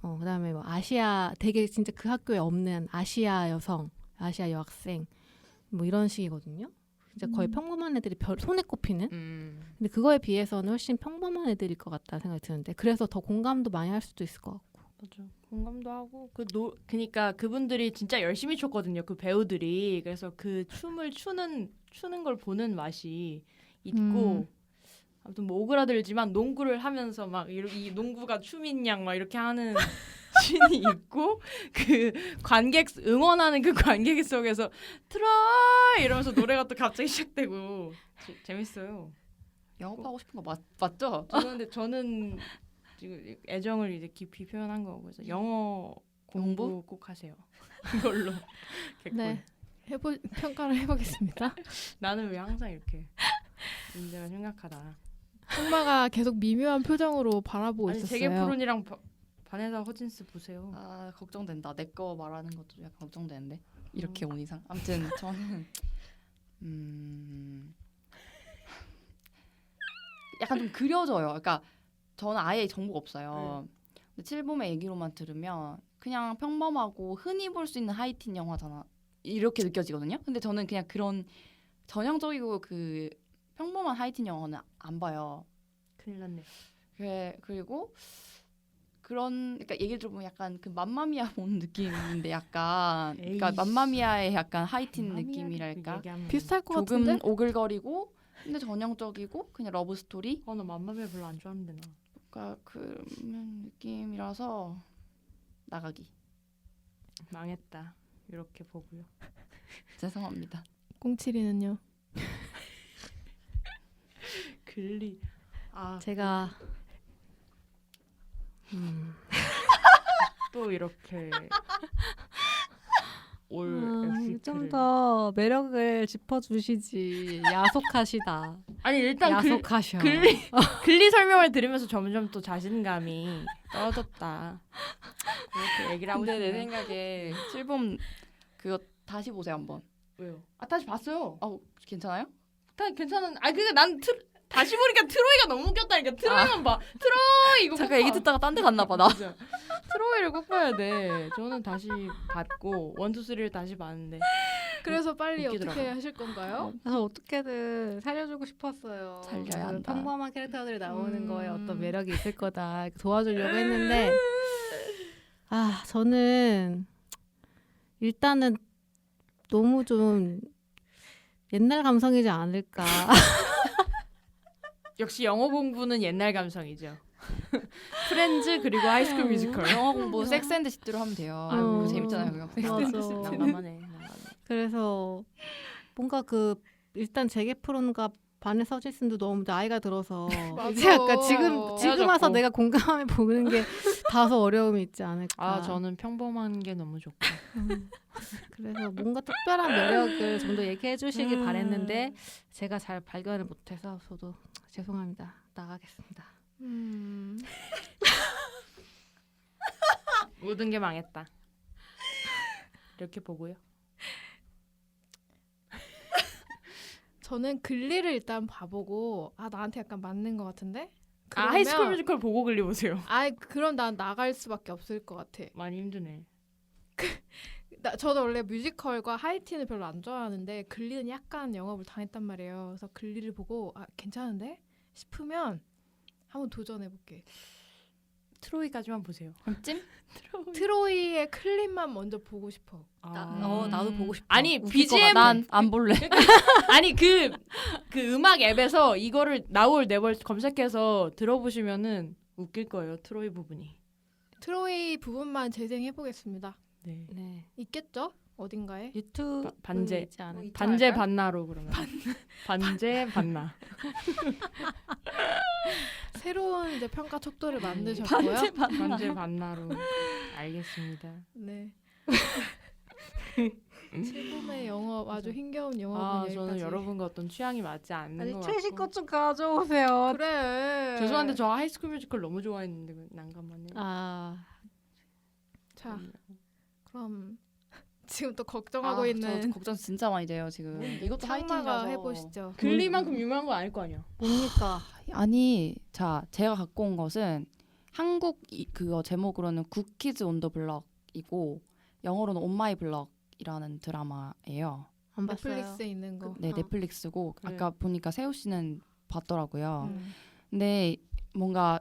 그다음에 뭐 아시아 되게 진짜 그 학교에 없는 아시아 여성, 아시아 여학생 뭐 이런 식이거든요. 진짜 거의 평범한 애들이 손에 꼽히는. 근데 그거에 비해서는 훨씬 평범한 애들일 것 같다는 생각이 드는데 그래서 더 공감도 많이 할 수도 있을 것 같고. 맞아. 공감도 하고 그니까 그분들이 진짜 열심히 췄거든요. 그 배우들이. 그래서 그 춤을 추는 걸 보는 맛이 있고 아무튼 뭐 오그라들지만 농구를 하면서 막 이 농구가 춤인 양 막 이렇게 하는 씬이 있고 그 응원하는 그 관객 속에서 트라이 이러면서 노래가 또 갑자기 시작되고 재밌어요. 영업하고 싶은 거 맞죠? 저는 지금 애정을 이제 깊이 표현한 거고 그래서 영어 공부 꼭 하세요. 이걸로 개꿀. 네. 평가를 해보겠습니다. 나는 왜 항상 이렇게 문제가 심각하다. 엄마가 계속 미묘한 표정으로 바라보고 아니 있었어요. 제게프론이랑 바네사 허진스 보세요. 아 걱정된다. 내 거 말하는 것도 약간 걱정되는데 이렇게 온 이상. 아무튼 저는 약간 좀 그려져요. 그러니까 저는 아예 정보가 없어요. 근데 칠봄의 얘기로만 들으면 그냥 평범하고 흔히 볼 수 있는 하이틴 영화잖아. 이렇게 느껴지거든요. 근데 저는 그냥 그런 전형적이고 그 평범한 하이틴 영화는 안 봐요. 큰일 났네. 그리고 그러니까 얘기를 들어보면 약간 그 맘마미아 보는 느낌인데 약간 그러니까 맘마미아의 약간 하이틴 느낌이랄까 비슷할 것 조금 같은데? 오글거리고 근데 전형적이고 그냥 러브 스토리 나 맘마미아 별로 안 좋아하는데 나. 그러니까 그런 느낌이라서 나가기 망했다. 이렇게 보고요. 죄송합니다. 꽁치리는요? 글리. 제가 또 이렇게 좀 더 매력을 짚어주시지. 야속하시다. 아니 일단 야속하셔. 글리 설명을 들으면서 점점 또 자신감이 떨어졌다. 그렇게 얘기를 하고 근데 내 싶네요. 생각에 칠봄 그거 다시 보세요 한번. 왜요? 다시 봤어요. 괜찮아요? 괜찮은. 그러니까 난 다시 보니까 트로이가 너무 웃겼다니까. 트로이만 봐. 트로이 이거 잠깐 얘기 듣다가 딴 데 갔나 봐 나. 진짜. 트로이를 꼭 봐야 돼. 저는 다시 봤고 1, 2, 3를 다시 봤는데 그래서 빨리 웃기더라고요. 어떻게 하실 건가요? 그래서 어떻게든 살려주고 싶었어요. 살려야 그 한다. 평범한 캐릭터들이 나오는 거에 어떤 매력이 있을 거다 도와주려고 했는데 저는 일단은 너무 좀 옛날 감성이지 않을까. 역시 영어 공부는 옛날 감성이죠. 프렌즈 그리고 하이스쿨 뮤지컬. 영어 공부 섹스앤드시티로 하면 돼요. 그거 재밌잖아요 그거. 맞아. 난감하네. 그래서 뭔가 일단 제게프론과 바네사 허진슨도 너무 나이가 들어서 이제 약간 지금 와서 헤어졌고. 내가 공감해 보는 게 다소 어려움이 있지 않을까. 저는 평범한 게 너무 좋고. 그래서 뭔가 특별한 매력을 좀 더 얘기해 주시길 바랬는데 제가 잘 발견을 못해서 저도 죄송합니다. 나가겠습니다. 모든 게 망했다. 이렇게 보고요. 저는 글리를 일단 봐보고 나한테 약간 맞는 것 같은데? 하이스쿨 뮤지컬 보고 글리 보세요. 그럼 난 나갈 수밖에 없을 것 같아. 많이 힘드네. 저도 원래 뮤지컬과 하이틴을 별로 안 좋아하는데 글리는 약간 영업을 당했단 말이에요. 그래서 글리를 보고 괜찮은데? 싶으면 한번 도전해볼게. 트로이까지만 보세요. 찜? 트로이의 클립만 먼저 보고 싶어. 나도 보고 싶다. 아니 웃길 BGM 것 같아. 난 안 볼래. 아니 그 음악 앱에서 이거를 나올 네벌 검색해서 들어보시면은 웃길 거예요. 트로이 부분이. 트로이 부분만 재생해보겠습니다. 네. 네. 있겠죠? 어딘가에? 유튜브 반제. 있지 않을까? 반제 반나로 그러면. 반제 반나. 새로운 이제 평가 척도를 만드셨고요. 반제 반나로. 알겠습니다. 네. 칠봄의 영업 아주 힘겨운 영업은 저는 여기까지. 여러분과 어떤 취향이 맞지 않는 아니 것 최신 같고. 것좀 가져오세요. 그래. 죄송한데 저 하이스쿨 뮤지컬 너무 좋아했는데 난감하네요. 자, 그럼 지금 또 걱정하고 저 있는 걱정 진짜 많이 돼요 지금. 이것도 창마가 하이틴이라서. 해보시죠. 글리만큼 유명한 건 아닐 거 아니야. 뭡니까? 아니, 자 제가 갖고 온 것은 한국 그거 제목으로는 굿키즈 온 더 블럭이고 영어로는 온 마이 블럭이라는 드라마예요. 안 봤어요. 넷플릭스에 있는 거. 네, 어. 넷플릭스고 그래. 아까 보니까 세호 씨는 봤더라고요. 음. 근데 뭔가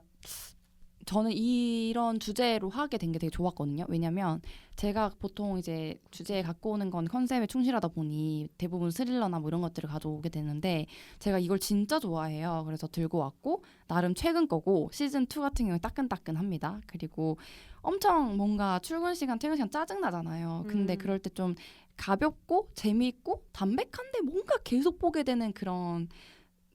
저는 이런 주제로 하게 된 게 되게 좋았거든요. 왜냐면 제가 보통 이제 주제에 갖고 오는 건 컨셉에 충실하다 보니 대부분 스릴러나 뭐 이런 것들을 가져오게 되는데 제가 이걸 진짜 좋아해요. 그래서 들고 왔고 나름 최근 거고 시즌 2 같은 경우에 따끈따끈합니다. 그리고 엄청 뭔가 출근 시간, 퇴근 시간 짜증 나잖아요. 근데 그럴 때 좀 가볍고 재미있고 담백한데 뭔가 계속 보게 되는 그런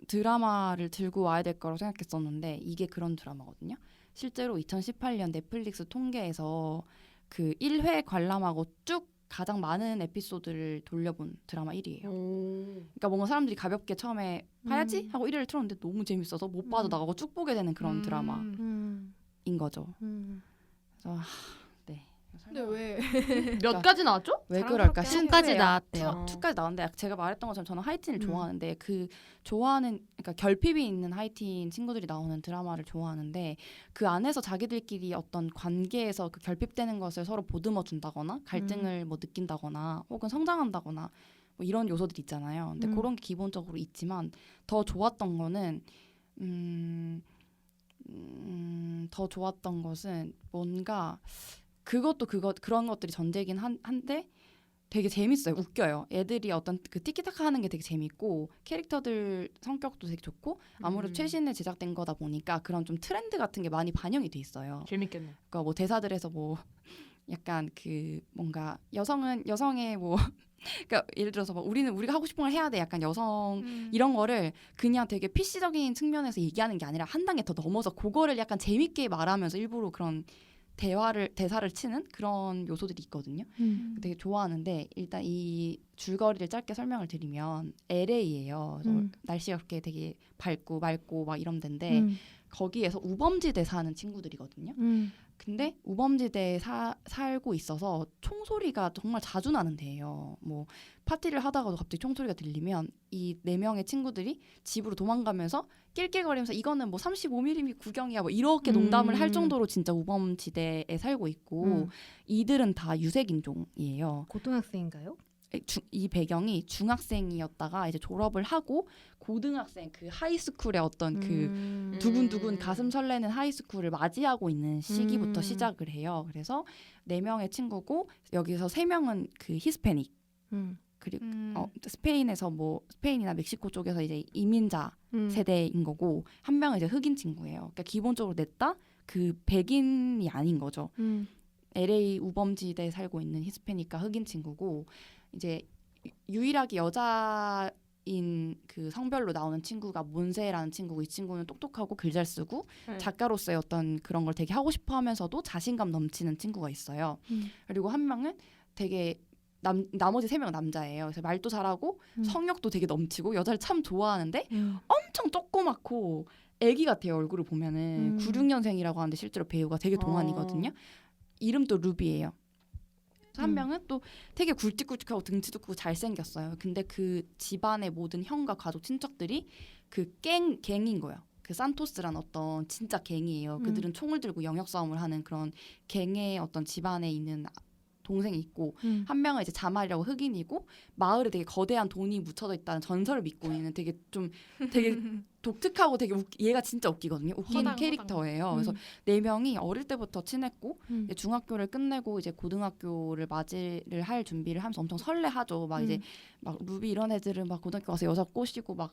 드라마를 들고 와야 될 거라고 생각했었는데 이게 그런 드라마거든요. 실제로 2018년 넷플릭스 통계에서 그 1회 관람하고 쭉 가장 많은 에피소드를 돌려본 드라마 1위예요. 그러니까 뭔가 사람들이 가볍게 처음에 봐야지 하고 1회를 틀었는데 너무 재밌어서 못 봐도 나가고 쭉 보게 되는 그런 드라마인 거죠. 그래서 네. 근데 왜? 몇 가지 나왔죠? 왜 자랑스럽게 그럴까? 하세요. 춤까지 나왔대요. 2까지 나왔는데 제가 말했던 것처럼 저는 하이틴을 음. 좋아하는데 그 좋아하는 그러니까 결핍이 있는 하이틴 친구들이 나오는 드라마를 좋아하는데 그 안에서 자기들끼리 어떤 관계에서 그 결핍되는 것을 서로 보듬어 준다거나 갈등을 뭐 느낀다거나 혹은 성장한다거나 뭐 이런 요소들이 있잖아요. 근데 그런 게 기본적으로 있지만 더 좋았던 거는 더 좋았던 것은 뭔가 그런 것들이 전제긴 한데 되게 재밌어요. 웃겨요. 애들이 어떤 그 티키타카 하는 게 되게 재밌고 캐릭터들 성격도 되게 좋고 아무래도 최신에 제작된 거다 보니까 그런 좀 트렌드 같은 게 많이 반영이 돼 있어요. 재밌겠네. 그러니까 뭐 대사들에서 뭐 약간 그 뭔가 여성의 뭐 그러니까 예를 들어서 뭐 우리가 하고 싶은 걸 해야 돼. 약간 여성 이런 거를 그냥 되게 PC적인 측면에서 얘기하는 게 아니라 한 단계 더 넘어서 그거를 약간 재밌게 말하면서 일부러 그런 대사를 치는 그런 요소들이 있거든요. 되게 좋아하는데 일단 이 줄거리를 짧게 설명을 드리면 LA예요. 날씨가 그렇게 되게 밝고 맑고 막 이런 데인데 거기에서 우범지대 사는 친구들이거든요. 근데 우범지대에 살고 있어서 총소리가 정말 자주 나는 데예요. 뭐 파티를 하다가도 갑자기 총소리가 들리면 이 4명의 친구들이 집으로 도망가면서 낄낄거리면서 이거는 뭐 35mm 구경이야 뭐 이렇게 농담을 할 정도로 진짜 우범지대에 살고 있고 이들은 다 유색인종이에요. 고등학생인가요? 이 배경이 중학생이었다가 이제 졸업을 하고 고등학생 그 하이스쿨의 어떤 그 두근두근 가슴 설레는 하이스쿨을 맞이하고 있는 시기부터 시작을 해요. 그래서 4명의 친구고 여기서 3명은 그 히스패닉 그리고 스페인에서 뭐 스페인이나 멕시코 쪽에서 이제 이민자 세대인 거고 한 명은 이제 흑인 친구예요. 그러니까 기본적으로 냈다 그 백인이 아닌 거죠. LA 우범지대에 살고 있는 히스패닉과 흑인 친구고 이제 유일하게 여자인 그 성별로 나오는 친구가 몬세라는 친구고 이 친구는 똑똑하고 글 잘 쓰고 작가로서의 어떤 그런 걸 되게 하고 싶어 하면서도 자신감 넘치는 친구가 있어요. 그리고 한 명은 되게 나머지 3명은 남자예요. 그래서 말도 잘하고 성욕도 되게 넘치고 여자를 참 좋아하는데 엄청 조그맣고 애기 같아요. 얼굴을 보면은 96년생이라고 하는데 실제로 배우가 되게 동안이거든요. 이름도 루비예요. 한 명은 또 되게 굵직굵직하고 등치도 크고 잘생겼어요. 근데 그 집안의 모든 형과 가족 친척들이 그 갱인 거예요. 그 산토스란 어떤 진짜 갱이에요. 그들은 총을 들고 영역 싸움을 하는 그런 갱의 어떤 집안에 있는 동생이 있고 한 명은 이제 자말이라고 흑인이고 마을에 되게 거대한 돈이 묻혀져 있다는 전설을 믿고 있는 되게 독특하고 되게 얘가 진짜 웃기거든요. 웃긴 캐릭터예요. 그래서 4명이 어릴 때부터 친했고 이제 중학교를 끝내고 이제 고등학교를 맞이를 할 준비를 하면서 엄청 설레하죠. 막 이제 막 루비 이런 애들은 막 고등학교 가서 여자 꼬시고 막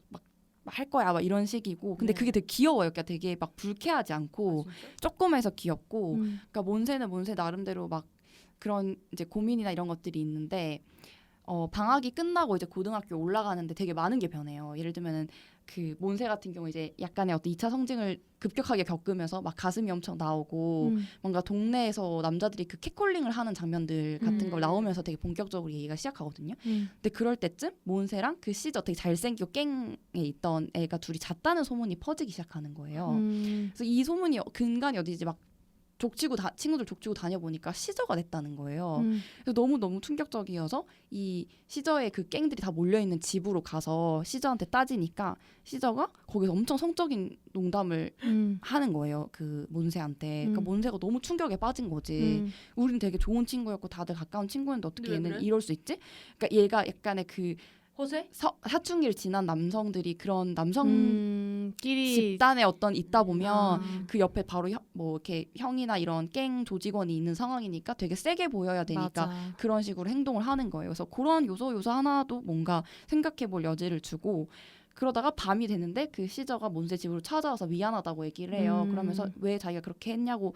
할 거야 막 이런 식이고 근데 그게 되게 귀여워요. 그러니까 되게 막 불쾌하지 않고 조그매서 귀엽고 그러니까 몬세는 몬세 나름대로 막 그런 이제 고민이나 이런 것들이 있는데 방학이 끝나고 이제 고등학교 올라가는데 되게 많은 게 변해요. 예를 들면은 그 몬세 같은 경우 이제 약간의 어떤 2차 성징을 급격하게 겪으면서 막 가슴이 엄청 나오고 뭔가 동네에서 남자들이 그 캣콜링을 하는 장면들 같은 걸 나오면서 되게 본격적으로 얘기가 시작하거든요. 근데 그럴 때쯤 몬세랑 그 시저 되게 잘생기고 깽에 있던 애가 둘이 잤다는 소문이 퍼지기 시작하는 거예요. 그래서 이 소문이 근간이 어디지 막 친구들 족치고 다녀보니까 시저가 냈다는 거예요. 음. 그래서 너무 충격적이어서 이 시저의 그 갱들이 다 몰려있는 집으로 가서 시저한테 따지니까 시저가 거기서 엄청 성적인 농담을 하는 거예요. 그 몬세한테. 그러니까 몬세가 너무 충격에 빠진 거지. 우린 되게 좋은 친구였고 다들 가까운 친구였는데 어떻게 왜 얘는 그래? 이럴 수 있지? 그러니까 얘가 약간의 그 허세? 사춘기를 지난 남성들이 그런 남성 끼리 집단에 어떤 있다 보면 아. 그 옆에 바로 뭐 이렇게 형이나 이런 갱 조직원이 있는 상황이니까 되게 세게 보여야 되니까 맞아. 그런 식으로 행동을 하는 거예요. 그래서 그런 요소 하나도 뭔가 생각해볼 여지를 주고 그러다가 밤이 되는데 그 시저가 몬세 집으로 찾아와서 미안하다고 얘기를 해요. 그러면서 왜 자기가 그렇게 했냐고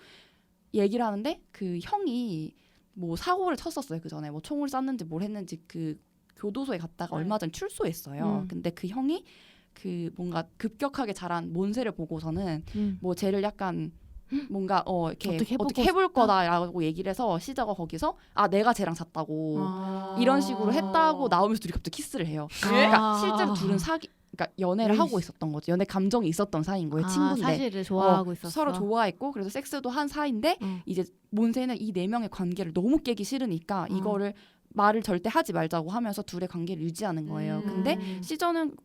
얘기를 하는데 그 형이 뭐 사고를 쳤었어요. 그 전에 뭐 총을 쐈는지 뭘 했는지 그 교도소에 갔다가 네. 얼마 전 출소했어요. 근데 그 형이 그 뭔가 급격하게 자란 몬세를 보고서는 뭐 쟤를 약간 뭔가 이렇게 어떻게 해볼 거다라고 얘기를 해서 시저가 거기서 내가 쟤랑 잤다고 이런 식으로 했다고 나오면서 둘이 갑자기 키스를 해요. 그러니까 실제로 둘은 그러니까 연애를 하고 있었던 거죠. 연애 감정이 있었던 사이인 거예요. 친구인데 사실을 좋아하고 있었어. 서로 좋아했고 그래서 섹스도 한 사이인데 이제 몬세는 이 네 명의 관계를 너무 깨기 싫으니까 이거를 말을 절대 하지 말자고 하면서 둘의 관계를 유지하는 거예요. 근데 시저는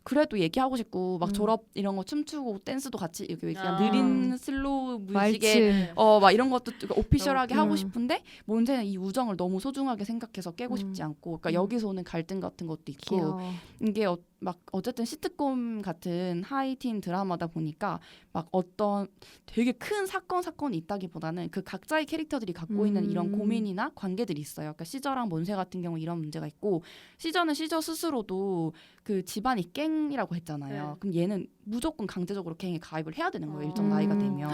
그래도 얘기하고 싶고 막 졸업 이런 거 춤추고 댄스도 같이 이렇게 그냥 느린 슬로우 뮤직에 막 이런 것도 오피셜하게 하고 싶은데 몬세는 이 우정을 너무 소중하게 생각해서 깨고 싶지 않고 그러니까 여기서 오는 갈등 같은 것도 있고 귀여워. 이게 막 어쨌든 시트콤 같은 하이틴 드라마다 보니까 막 어떤 되게 큰 사건이 있다기보다는 그 각자의 캐릭터들이 갖고 있는 이런 고민이나 관계들이 있어요. 그러니까 시저랑 몬세 같은 경우 이런 문제가 있고 시저는 시저 스스로도 그 집안이 갱이라고 했잖아요. 네. 그럼 얘는 무조건 강제적으로 갱에 가입을 해야 되는 거예요. 일정 나이가 되면.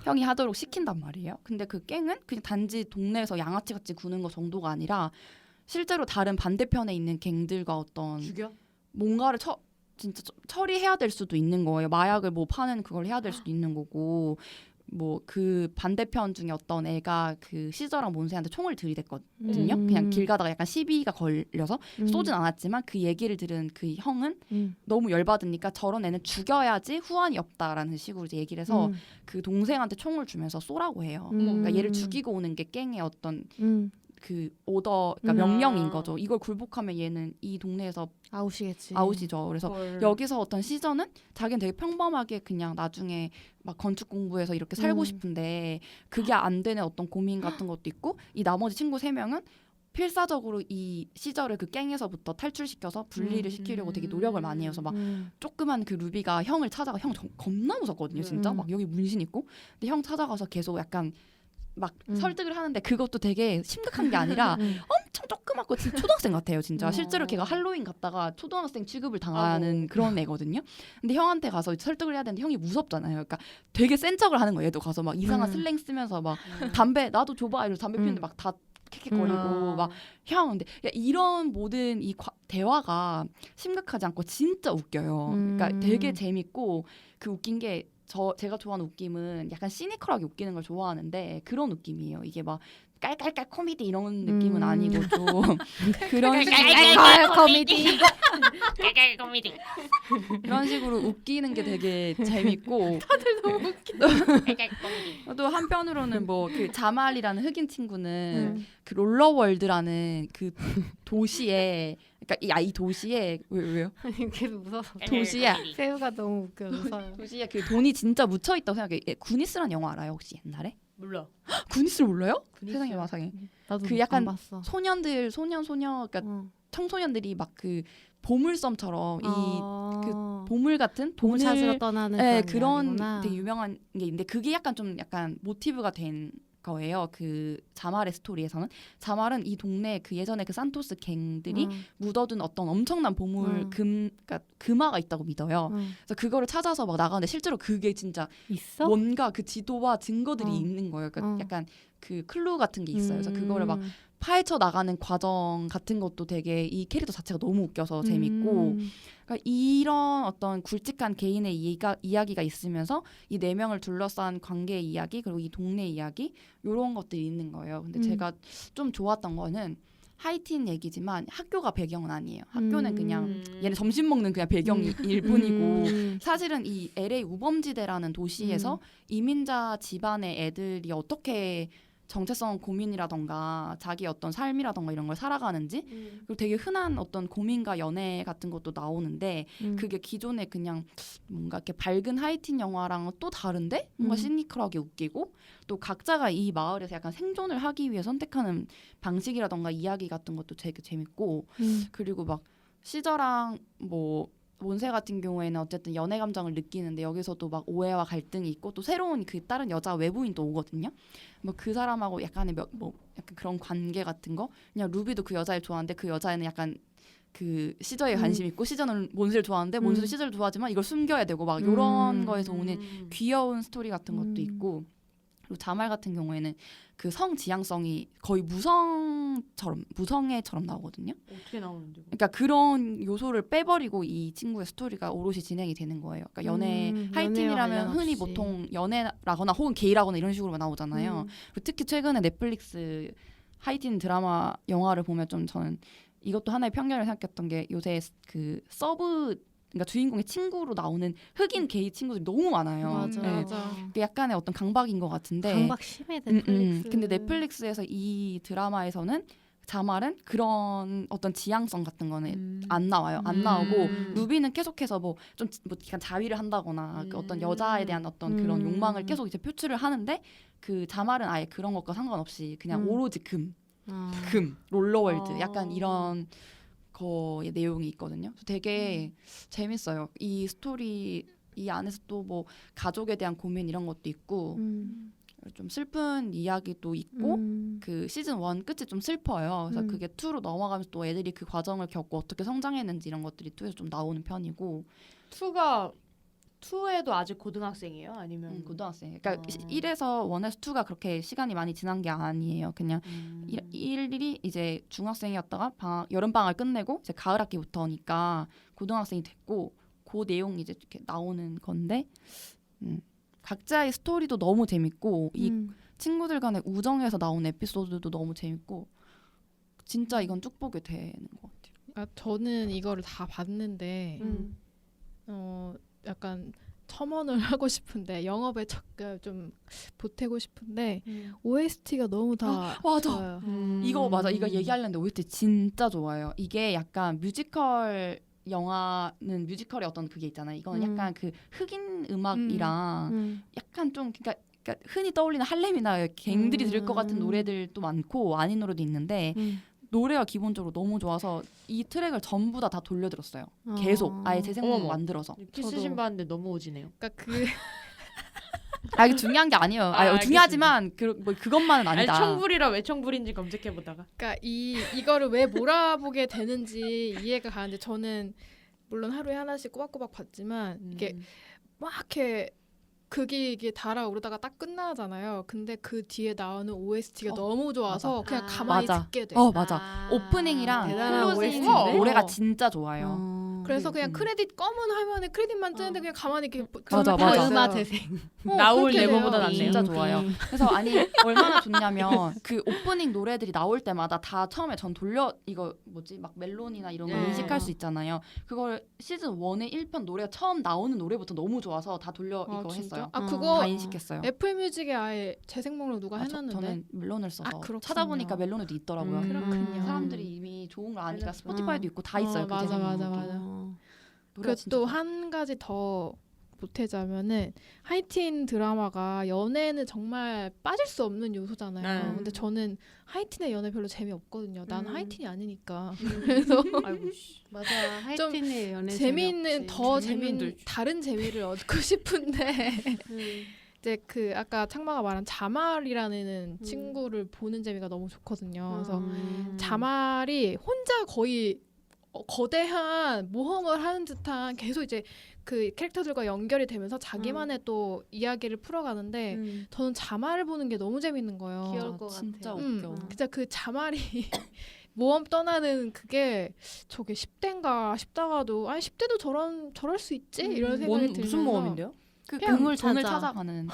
형이 하도록 시킨단 말이에요. 근데 그 갱은 그냥 단지 동네에서 양아치 같이 구는 거 정도가 아니라 실제로 다른 반대편에 있는 갱들과 어떤 죽여? 뭔가를 진짜 처리해야 될 수도 있는 거예요. 마약을 뭐 파는 그걸 해야 될 수도 있는 거고 뭐 그 반대편 중에 어떤 애가 그 시저랑 몬세한테 총을 들이댔거든요. 그냥 길 가다가 약간 시비가 걸려서 쏘진 않았지만 그 얘기를 들은 그 형은 너무 열받으니까 저런 애는 죽여야지 후환이 없다라는 식으로 이제 얘기를 해서 그 동생한테 총을 주면서 쏘라고 해요. 그러니까 얘를 죽이고 오는 게 갱의 어떤 그 오더, 그러니까 명령인 거죠. 이걸 굴복하면 얘는 이 동네에서 아웃이겠지. 아웃이죠. 그래서 여기서 어떤 시저는 자기는 되게 평범하게 그냥 나중에 막 건축 공부해서 이렇게 살고 싶은데 그게 안 되는 어떤 고민 같은 것도 있고 이 나머지 친구 3명은 필사적으로 이 시저를 그 갱에서부터 탈출시켜서 분리를 시키려고 되게 노력을 많이 해서 막 조그만 그 루비가 형을 찾아가 형 겁나 무섭거든요. 진짜 막 여기 문신 있고 근데 형 찾아가서 계속 약간 막 설득을 하는데 그것도 되게 심각한 게 아니라 엄청 조그맣고 진짜 초등학생 같아요. 진짜 실제로 걔가 할로윈 갔다가 초등학생 취급을 당하는 그런 애거든요. 근데 형한테 가서 설득을 해야 되는데 형이 무섭잖아요. 그러니까 되게 센 척을 하는 거예요. 얘도 가서 막 이상한 슬랭 쓰면서 막 담배 나도 줘봐 이러면서 담배 피우는데 막 다 킥킥거리고 막 형 근데 이런 모든 이 대화가 심각하지 않고 진짜 웃겨요. 그러니까 되게 재밌고 그 웃긴 게 제가 좋아하는 웃김은 약간 시니컬하게 웃기는 걸 좋아하는데 그런 웃김이에요. 이게 막 깔깔깔 코미디 이런 느낌은 아니고 좀 그런 깔깔깔 코미디. 깔깔 코미디. 그런 식으로 웃기는 게 되게 재밌고 깔깔 코미디. 또 한편으로는 뭐 그 자말이라는 흑인 친구는 그 롤러월드라는 그 도시에 그러니까 이 도시에 왜요? 계속 웃어서. 도시야. 새우가 너무 웃겨 웃어요. 도시에 그 돈이 진짜 묻혀 있다고 생각해. 구니스라는 영화 알아요 혹시 옛날에? 몰라. 구니스를 몰라요? 세상에 마상에. 나도 그 약간 안 봤어. 소녀 그러니까 청소년들이 막 그 보물섬처럼 그 보물 같은 보물 돈을 찾으러 떠나는 그런 이야기구나. 되게 유명한 게 있는데 그게 약간 모티브가 된 거예요. 그 자말의 스토리에서는 자말은 이 동네 그 예전에 그 산토스 갱들이 묻어둔 어떤 엄청난 보물 그러니까 금화가 있다고 믿어요. 그래서 그거를 찾아서 막 나가는데 실제로 그게 진짜 있어? 뭔가 그 지도와 증거들이 있는 거예요. 그러니까 약간 그 클루 같은 게 있어요. 그래서 그거를 막 파헤쳐 나가는 과정 같은 것도 되게 이 캐릭터 자체가 너무 웃겨서 재밌고 그러니까 이런 어떤 굵직한 개인의 이야기가 있으면서 이 4명을 둘러싼 관계의 이야기 그리고 이 동네 이야기 이런 것들이 있는 거예요. 근데 제가 좀 좋았던 거는 하이틴 얘기지만 학교가 배경은 아니에요. 학교는 그냥 음. 얘네 점심 먹는 그냥 배경일 뿐이고 음. 사실은 이 LA 우범지대라는 도시에서 이민자 집안의 애들이 어떻게 정체성 고민이라던가 자기 어떤 삶이라던가 이런 걸 살아가는지 그리고 되게 흔한 어떤 고민과 연애 같은 것도 나오는데 그게 기존에 그냥 뭔가 이렇게 밝은 하이틴 영화랑은 또 다른데 뭔가 시니컬하게 웃기고 또 각자가 이 마을에서 약간 생존을 하기 위해 선택하는 방식이라던가 이야기 같은 것도 되게 재밌고 그리고 막 시저랑 뭐 몬세 같은 경우에는 어쨌든 연애 감정을 느끼는데 여기서도 막 오해와 갈등이 있고 또 새로운 그 다른 여자 외부인도 오거든요. 뭐 그 사람하고 약간의 뭐 약간 그런 관계 같은 거. 그냥 루비도 그 여자를 좋아하는데 그 여자애는 약간 그 시저에 관심 있고 시저는 몬세를 좋아하는데 몬세도 시저를 좋아하지만 이걸 숨겨야 되고 막 이런 거에서 오는 귀여운 스토리 같은 것도 있고 그리고 자말 같은 경우에는 그 성 지향성이 거의 무성애처럼 나오거든요. 어떻게 나오는지. 그러니까 그런 요소를 빼버리고 이 친구의 스토리가 오롯이 진행이 되는 거예요. 그러니까 연애 하이틴이라면 연애와 흔히 관련 없이. 보통 연애라거나 혹은 게이라거나 이런 식으로 나오잖아요. 그리고 특히 최근에 넷플릭스 하이틴 드라마 영화를 보면 좀 저는 이것도 하나의 편견을 생각했던 게 요새 그 서브 그러니까 주인공의 친구로 나오는 흑인 게이 친구들이 너무 많아요. 맞아, 네. 맞아. 그게 약간의 어떤 강박인 것 같은데. 강박 심해 넷플릭스. 근데 넷플릭스에서 이 드라마에서는 자말은 그런 어떤 지향성 같은 거는 안 나와요. 안 나오고 루비는 계속해서 뭐 약간 자위를 한다거나 그 어떤 여자에 대한 어떤 그런 욕망을 계속 이제 표출을 하는데 그 자말은 아예 그런 것과 상관없이 그냥 오로지 금, 롤러월드 약간 이런 거의 내용이 있거든요. 그래서 되게 재밌어요. 이 스토리 이 안에서 또 뭐 가족에 대한 고민 이런 것도 있고 좀 슬픈 이야기도 있고 그 시즌 1 끝이 좀 슬퍼요. 그래서 그게 2로 넘어가면서 또 애들이 그 과정을 겪고 어떻게 성장했는지 이런 것들이 2에서 좀 나오는 편이고 2에도 아직 고등학생이에요? 아니면 고등학생. 그러니까 어. 1에서 1에서 2가 그렇게 시간이 많이 지난 게 아니에요. 그냥 1이 이제 중학생이었다가 여름 방학을 끝내고 이제 가을 학기부터니까 고등학생이 됐고 그 내용이 이제 이렇게 나오는 건데 각자의 스토리도 너무 재밌고 이 친구들 간의 우정에서 나오는 에피소드도 너무 재밌고 진짜 이건 쭉 보게 되는 것 같아요. 아, 저는 이거를 다 봤는데 약간 첨언을 하고 싶은데 영업에 좀 보태고 싶은데 OST가 너무 다 맞아. 좋아요. 이거 맞아. 이거 얘기하려는데 OST 진짜 좋아요. 이게 약간 뮤지컬 영화는 뮤지컬의 어떤 그게 있잖아요. 이거는 약간 그 흑인 음악이랑 약간 좀 그러니까 흔히 떠올리는 할렘이나 갱들이 들을 것 같은 노래들도 많고 아닌 노래도 있는데 노래가 기본적으로 너무 좋아서 이 트랙을 전부 다 돌려들었어요. 계속 아예 재생곡 어머. 만들어서. 키스신 봤는데 너무 오지네요. 그러니까 그 이게 중요한 게 아니에요. 알겠습니다. 중요하지만 뭐 그것만은 아니다. 청불이라 왜 청불인지 검색해 보다가 그러니까 이거를 왜 몰아보게 되는지 이해가 가는데 저는 물론 하루에 하나씩 꼬박꼬박 봤지만 이게 막 이렇게 극이 이게 달아오르다가 딱 끝나잖아요. 근데 그 뒤에 나오는 OST가 너무 좋아서 그냥 가만히 맞아. 듣게 돼. 맞아. 오프닝이랑 대단한 클로징 OST 인데? 노래가 진짜 좋아요. 그래서 그냥 크레딧 검은 화면에 크레딧만 뜨는데 그냥 가만히 이렇게 맞아, 듣고 맞아. 있어요. 음악 재생. 나올 그렇게 네버보다 돼요. 낫네요. 진짜 좋아요. 그래서 아니 얼마나 좋냐면 그 오프닝 노래들이 나올 때마다 다 처음에 전 돌려 이거 뭐지 막 멜론이나 이런 거 네. 인식할 수 있잖아요. 그걸 시즌 1의 1편 노래가 처음 나오는 노래부터 너무 좋아서 다 돌려 아, 이거 진짜? 했어요. 아 다 그거 다 인식했어요. 애플 뮤직에 아예 재생 목록 누가 해놨는데. 저는 멜론을 써서 아, 그렇군요. 찾아보니까 멜론에도 있더라고요. 그렇군요. 사람들이 이미 좋은 걸 아니까 알렸어. 스포티파이도 있고 다 있어요. 그 맞아, 재생 맞아, 목록도. 맞아. 노래가 진짜 그 또 좋아요. 한 가지 더 보태자면은 하이틴 드라마가 연애는 정말 빠질 수 없는 요소잖아요. 네. 근데 저는 하이틴의 연애 별로 재미없거든요. 난 하이틴이 아니니까. 아이고 씨. 맞아. 하이틴의 연애 재미있는 더 재밌는 재미있는 다른 재미를 얻고 싶은데 이제 그 아까 창마가 말한 자말이라는 친구를 보는 재미가 너무 좋거든요. 그래서 자말이 혼자 거의 거대한 모험을 하는 듯한 계속 이제 그 캐릭터들과 연결이 되면서 자기만의 또 이야기를 풀어가는데 저는 자말을 보는 게 너무 재밌는 거예요. 귀여울 것 진짜 같아요. 웃겨. 진짜 그 자말이 모험 떠나는 그게 저게 10대인가 싶다가도 아니 10대도 저럴 수 있지 이런 생각이 들면서 무슨 모험인데요? 그 그냥 돈을 찾아. 찾아가는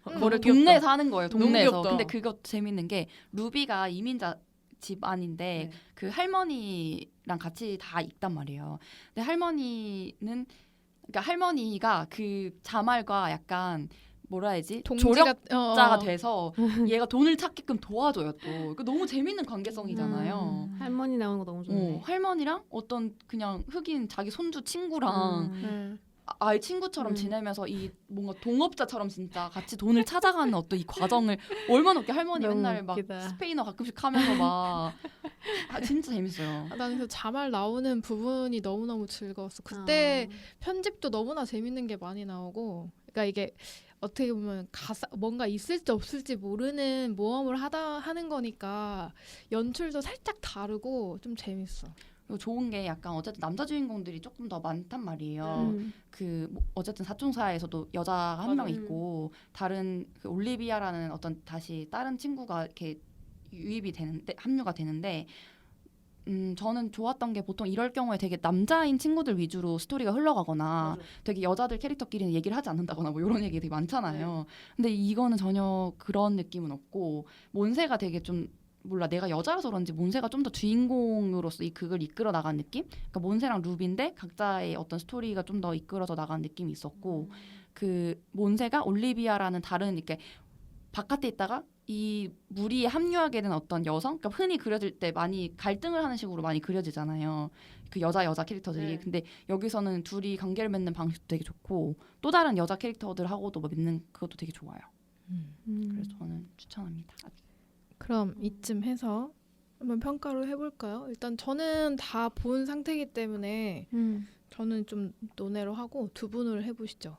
거래 동네에 사는 거예요. 너무 동네에서. 귀엽다. 근데 그거 재밌는 게 루비가 이민자 집안인데 네. 그 할머니랑 같이 다 읽단 말이에요. 근데 할머니가 그 자말과 약간 뭐라 해야지 조력자가 돼서 얘가 돈을 찾게끔 도와줘요 또. 그 너무 재밌는 관계성이잖아요. 할머니 나오는 거 너무 좋네. 할머니랑 어떤 그냥 흑인 자기 손주 친구랑 네. 아예 친구처럼 지내면서 이 뭔가 동업자처럼 진짜 같이 돈을 찾아가는 어떤 이 과정을 얼마나 웃겨. 할머니 너무 맨날 막 웃기다. 스페인어 가끔씩 하면서 막 진짜 재밌어요. 난 그래서 자말 나오는 부분이 너무너무 즐거웠어. 그때 편집도 너무나 재밌는 게 많이 나오고, 그러니까 이게 어떻게 보면 가사 뭔가 있을지 없을지 모르는 모험을 하는 거니까 연출도 살짝 다르고 좀 재밌어. 그리고 좋은 게 약간 어쨌든 남자 주인공들이 조금 더 많단 말이에요. 음. 뭐 어쨌든 사총사에서도 여자가 한 명 맞아요. 있고 다른 그 올리비아라는 어떤 다시 다른 친구가 이렇게 합류가 되는데 저는 좋았던 게 보통 이럴 경우에 되게 남자인 친구들 위주로 스토리가 흘러가거나 되게 여자들 캐릭터끼리는 얘기를 하지 않는다거나 뭐 이런 얘기 되게 많잖아요. 근데 이거는 전혀 그런 느낌은 없고 몬세가 되게 좀 몰라 내가 여자라서 그런지 몬세가 좀 더 주인공으로서 이 극을 이끌어 나간 느낌? 그러니까 몬세랑 루비인데 각자의 어떤 스토리가 좀 더 이끌어져 나간 느낌이 있었고 그 몬세가 올리비아라는 다른 이렇게 바깥에 있다가 이 무리에 합류하게 된 어떤 여성, 그러니까 흔히 그려질 때 많이 갈등을 하는 식으로 많이 그려지잖아요. 그 여자 캐릭터들이. 네. 근데 여기서는 둘이 관계를 맺는 방식도 되게 좋고 또 다른 여자 캐릭터들하고도 뭐 맺는 그것도 되게 좋아요. 그래서 저는 추천합니다. 그럼 이쯤 해서 한번 평가를 해볼까요? 일단 저는 다 본 상태이기 때문에 저는 좀 논외로 하고 두 분을 해보시죠.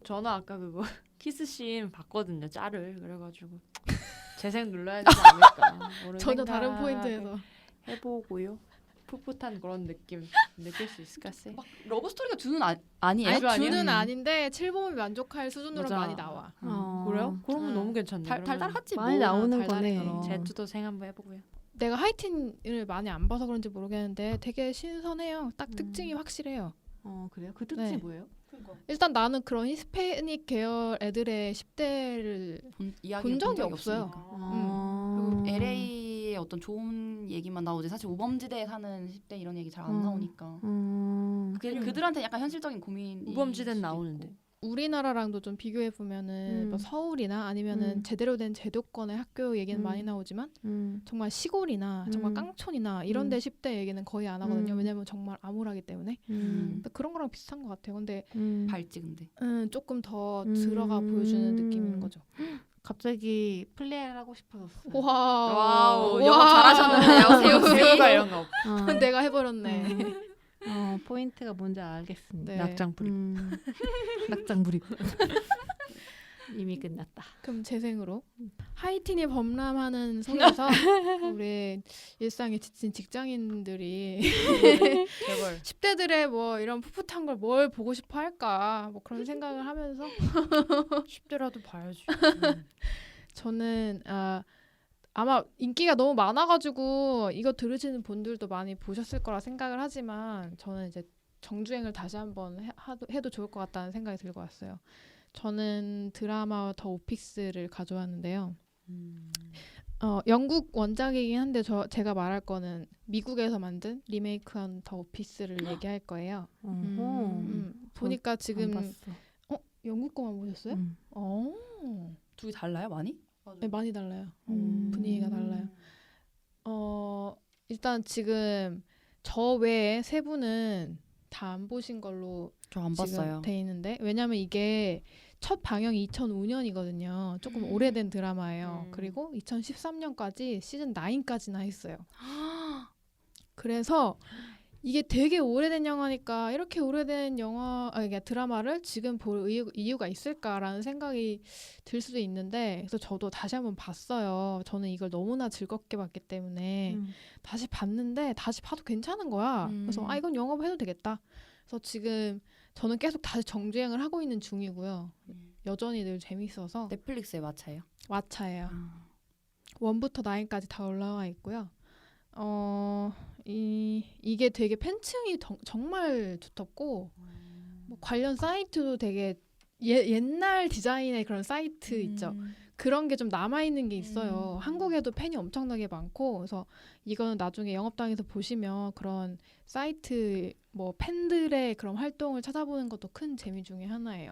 저는 아까 그거 키스씬 봤거든요. 짤을. 그래가지고 재생 눌러야 되지 않을까. 모르는 전혀 다른 생각을 포인트에서. 해보고요. 풋풋한 그런 느낌 느낄 수 있을까요? 막 러브 스토리가 주는 아니에요? 아니, 아니에요? 주는 아닌데 칠봉이 만족할 수준으로 맞아. 많이 나와. 그래요? 그러면 음. 너무 괜찮네. 달달하지 뭐. 많이 나오는 달달해, 거네. 그럼. 제트도 생 한번 해보고요. 내가 하이틴을 많이 안 봐서 그런지 모르겠는데 되게 신선해요. 딱 특징이 확실해요. 그래요? 그 특징이 네. 뭐예요? 일단 나는 그런 히스패닉 계열 애들의 10대를 본 적이 없어요. 아. LA의 어떤 좋은 얘기만 나오지 사실 우범지대에 사는 10대 이런 얘기 잘 안 나오니까 그들한테 약간 현실적인 고민 우범지대는 나오는데. 우리나라랑도 좀 비교해 보면은 뭐 서울이나 아니면은 제대로 된 제도권의 학교 얘기는 많이 나오지만 정말 시골이나 정말 깡촌이나 이런 데 10대 얘기는 거의 안 하거든요. 왜냐면 정말 암울하기 때문에. 근데 그런 거랑 비슷한 것 같아요. 근데 밝지 근데 조금 더 들어가 보여주는 느낌인 거죠. 갑자기 플레이를 하고 싶어졌어요. 와우, 영어 잘하셨는데요, 세우 씨. 배우가 이런 거. 내가 해버렸네. 포인트가 뭔지 알겠습니다. 네. 낙장 불입. 낙장 불입. 이미 끝났다. 그럼 재생으로 하이틴이 범람하는 속에서 우리 일상에 지친 직장인들이 제발. 10대들의 뭐 이런 풋풋한 걸 뭘 보고 싶어 할까 뭐 그런 생각을 하면서 10대라도 봐야지. 저는 아마 인기가 너무 많아가지고 이거 들으시는 분들도 많이 보셨을 거라 생각을 하지만 저는 이제 정주행을 다시 한번 해도 좋을 것 같다는 생각이 들고 왔어요. 저는 드라마 더 오피스를 가져왔는데요. 영국 원작이긴 한데 제가 말할 거는 미국에서 만든 리메이크한 더 오피스를 얘기할 거예요. 보니까 지금 영국 거만 보셨어요? 둘이 달라요 많이? 네, 많이 달라요. 분위기가 달라요. 일단 지금 저 외에 세 분은 다 안 보신 걸로 저 안 지금 봤어요. 돼 있는데 왜냐면 이게 첫 방영이 2005년이거든요. 조금 오래된 드라마예요. 그리고 2013년까지 시즌 9까지나 했어요. 그래서 이게 되게 오래된 영화니까 이렇게 오래된 그러니까 드라마를 지금 볼 이유가 있을까라는 생각이 들 수도 있는데 그래서 저도 다시 한번 봤어요. 저는 이걸 너무나 즐겁게 봤기 때문에 다시 봤는데 다시 봐도 괜찮은 거야. 그래서 이건 영화로 해도 되겠다. 그래서 지금 저는 계속 다시 정주행을 하고 있는 중이고요. 여전히 늘 재밌어서 넷플릭스에 마차예요? 왓챠예요. 1부터 9까지 다 올라와 있고요. 이게 되게 팬층이 정말 두텁고 뭐 관련 사이트도 되게 옛날 디자인의 그런 사이트 있죠. 그런 게 좀 남아 있는 게 있어요. 한국에도 팬이 엄청나게 많고 그래서 이거는 나중에 영업당에서 보시면 그런 사이트 뭐 팬들의 그런 활동을 찾아보는 것도 큰 재미 중에 하나예요.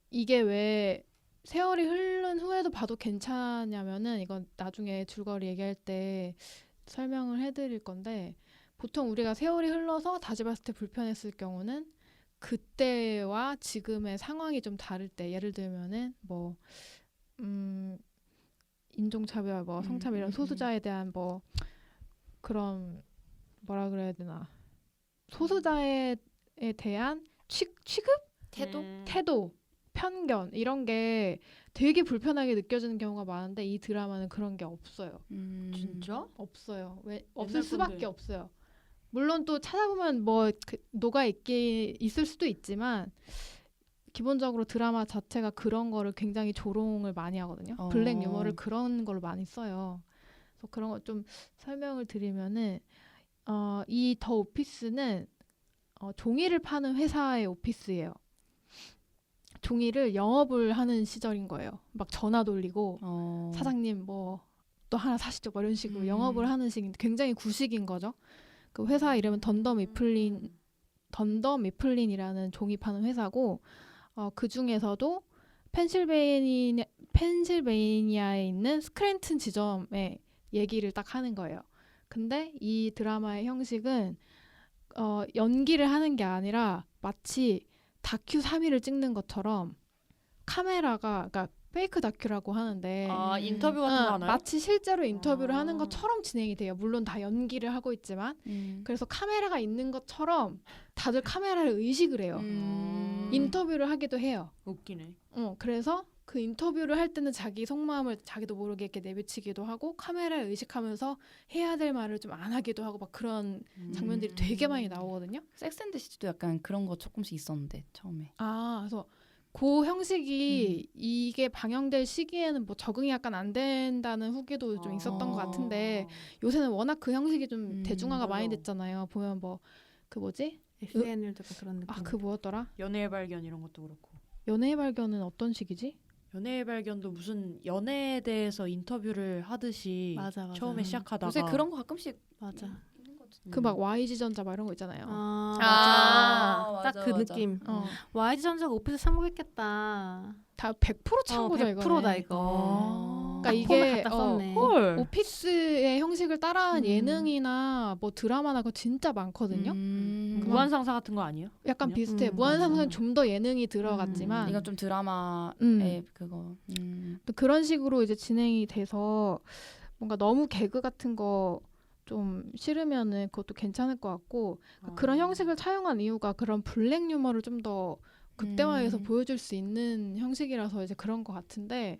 이게 왜 세월이 흐른 후에도 봐도 괜찮냐면은 이건 나중에 줄거리 얘기할 때 설명을 해드릴 건데 보통 우리가 세월이 흘러서 다시 봤을 때 불편했을 경우는 그때와 지금의 상황이 좀 다를 때 예를 들면은 뭐 인종차별, 뭐 성차별 이런 소수자에 대한 뭐 그런 뭐라 그래야 되나 소수자에 대한 취급? 태도, 편견 이런 게 되게 불편하게 느껴지는 경우가 많은데 이 드라마는 그런 게 없어요. 진짜? 없어요. 왜 옛날 없을 수밖에 건데. 없어요. 물론 또 찾아보면 뭐 녹아 있을 수도 있지만 기본적으로 드라마 자체가 그런 거를 굉장히 조롱을 많이 하거든요. 블랙 유머를 그런 걸로 많이 써요. 그래서 그런 거 좀 설명을 드리면은 이 더 오피스는 종이를 파는 회사의 오피스예요. 종이를 영업을 하는 시절인 거예요. 막 전화 돌리고 사장님 뭐 또 하나 사시죠. 뭐 이런 식으로 영업을 하는 식인데 굉장히 구식인 거죠. 그 회사 이름은 던더 미플린이라는 종이 파는 회사고 그 중에서도 펜실베이니아에 있는 스크랜튼 지점의 얘기를 딱 하는 거예요. 근데 이 드라마의 형식은 연기를 하는 게 아니라 마치 다큐 3위를 찍는 것처럼 카메라가 그러니까 페이크 다큐라고 하는데 인터뷰 같은 거 하나요? 마치 실제로 인터뷰를 하는 것처럼 진행이 돼요. 물론 다 연기를 하고 있지만 그래서 카메라가 있는 것처럼 다들 카메라를 의식을 해요. 인터뷰를 하기도 해요. 웃기네. 그래서 그 인터뷰를 할 때는 자기 속마음을 자기도 모르게 이렇게 내비치기도 하고 카메라를 의식하면서 해야 될 말을 좀 안 하기도 하고 막 그런 장면들이 되게 많이 나오거든요. 섹스앤드 시티도 약간 그런 거 조금씩 있었는데 처음에. 그래서 그 형식이 이게 방영될 시기에는 뭐 적응이 약간 안 된다는 후기도 좀 있었던 것 같은데 요새는 워낙 그 형식이 좀 대중화가 많이 맞아. 됐잖아요. 보면 뭐 그 뭐지? SNL도 그런 느낌. 그 뭐였더라? 연애의 발견 이런 것도 그렇고. 연애의 발견은 어떤 식이지? 연애의 발견도 무슨 연애에 대해서 인터뷰를 하듯이 맞아. 처음에 시작하다가 요새 그런 거 가끔씩 맞아. 있는 거지. 그 막 YG전자 막 이런 거 있잖아요. 맞아. 딱 그 맞아. 느낌. 어. YG 전자가 오피스 참고했겠다. 다 100% 참고죠 100%다 이거는. 이거. 그러니까 폼을 이게 갖다 썼네. 헐. 오피스의 형식을 따라한 예능이나 뭐 드라마나 그거 진짜 많거든요. 무한상사 같은 거 아니에요? 약간 그냥? 비슷해. 무한상사는 좀 더 예능이 들어갔지만 이건 좀 드라마의 그거. 또 그런 식으로 이제 진행이 돼서 뭔가 너무 개그 같은 거 좀 싫으면은 그것도 괜찮을 것 같고 그런 형식을 차용한 이유가 그런 블랙 유머를 좀 더 극대화해서 보여줄 수 있는 형식이라서 이제 그런 것 같은데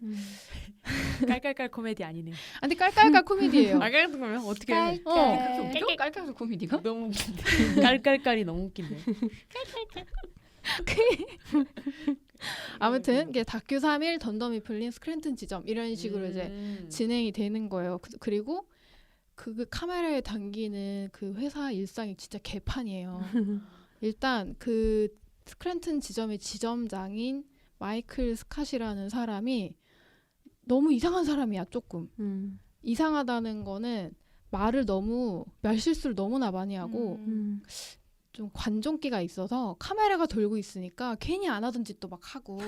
깔깔깔 코미디 아니네요. 근데 깔깔깔 코미디예요. 깔깔깔 코미디 어떻게 해? 깔깔깔 코미디가? 너무 웃긴데. 깔깔깔이 너무 웃긴데. 아무튼 이게 다큐 3일 던더미 풀린 스크랜튼 지점 이런 식으로 이제 진행이 되는 거예요. 그리고 그 카메라에 담기는 그 회사 일상이 진짜 개판이에요. 일단 그 스크랜튼 지점의 지점장인 마이클 스캇이라는 사람이 너무 이상한 사람이야. 조금 이상하다는 거는 말실수를 너무나 많이 하고 좀 관종기가 있어서 카메라가 돌고 있으니까 괜히 안 하던 짓도 막 하고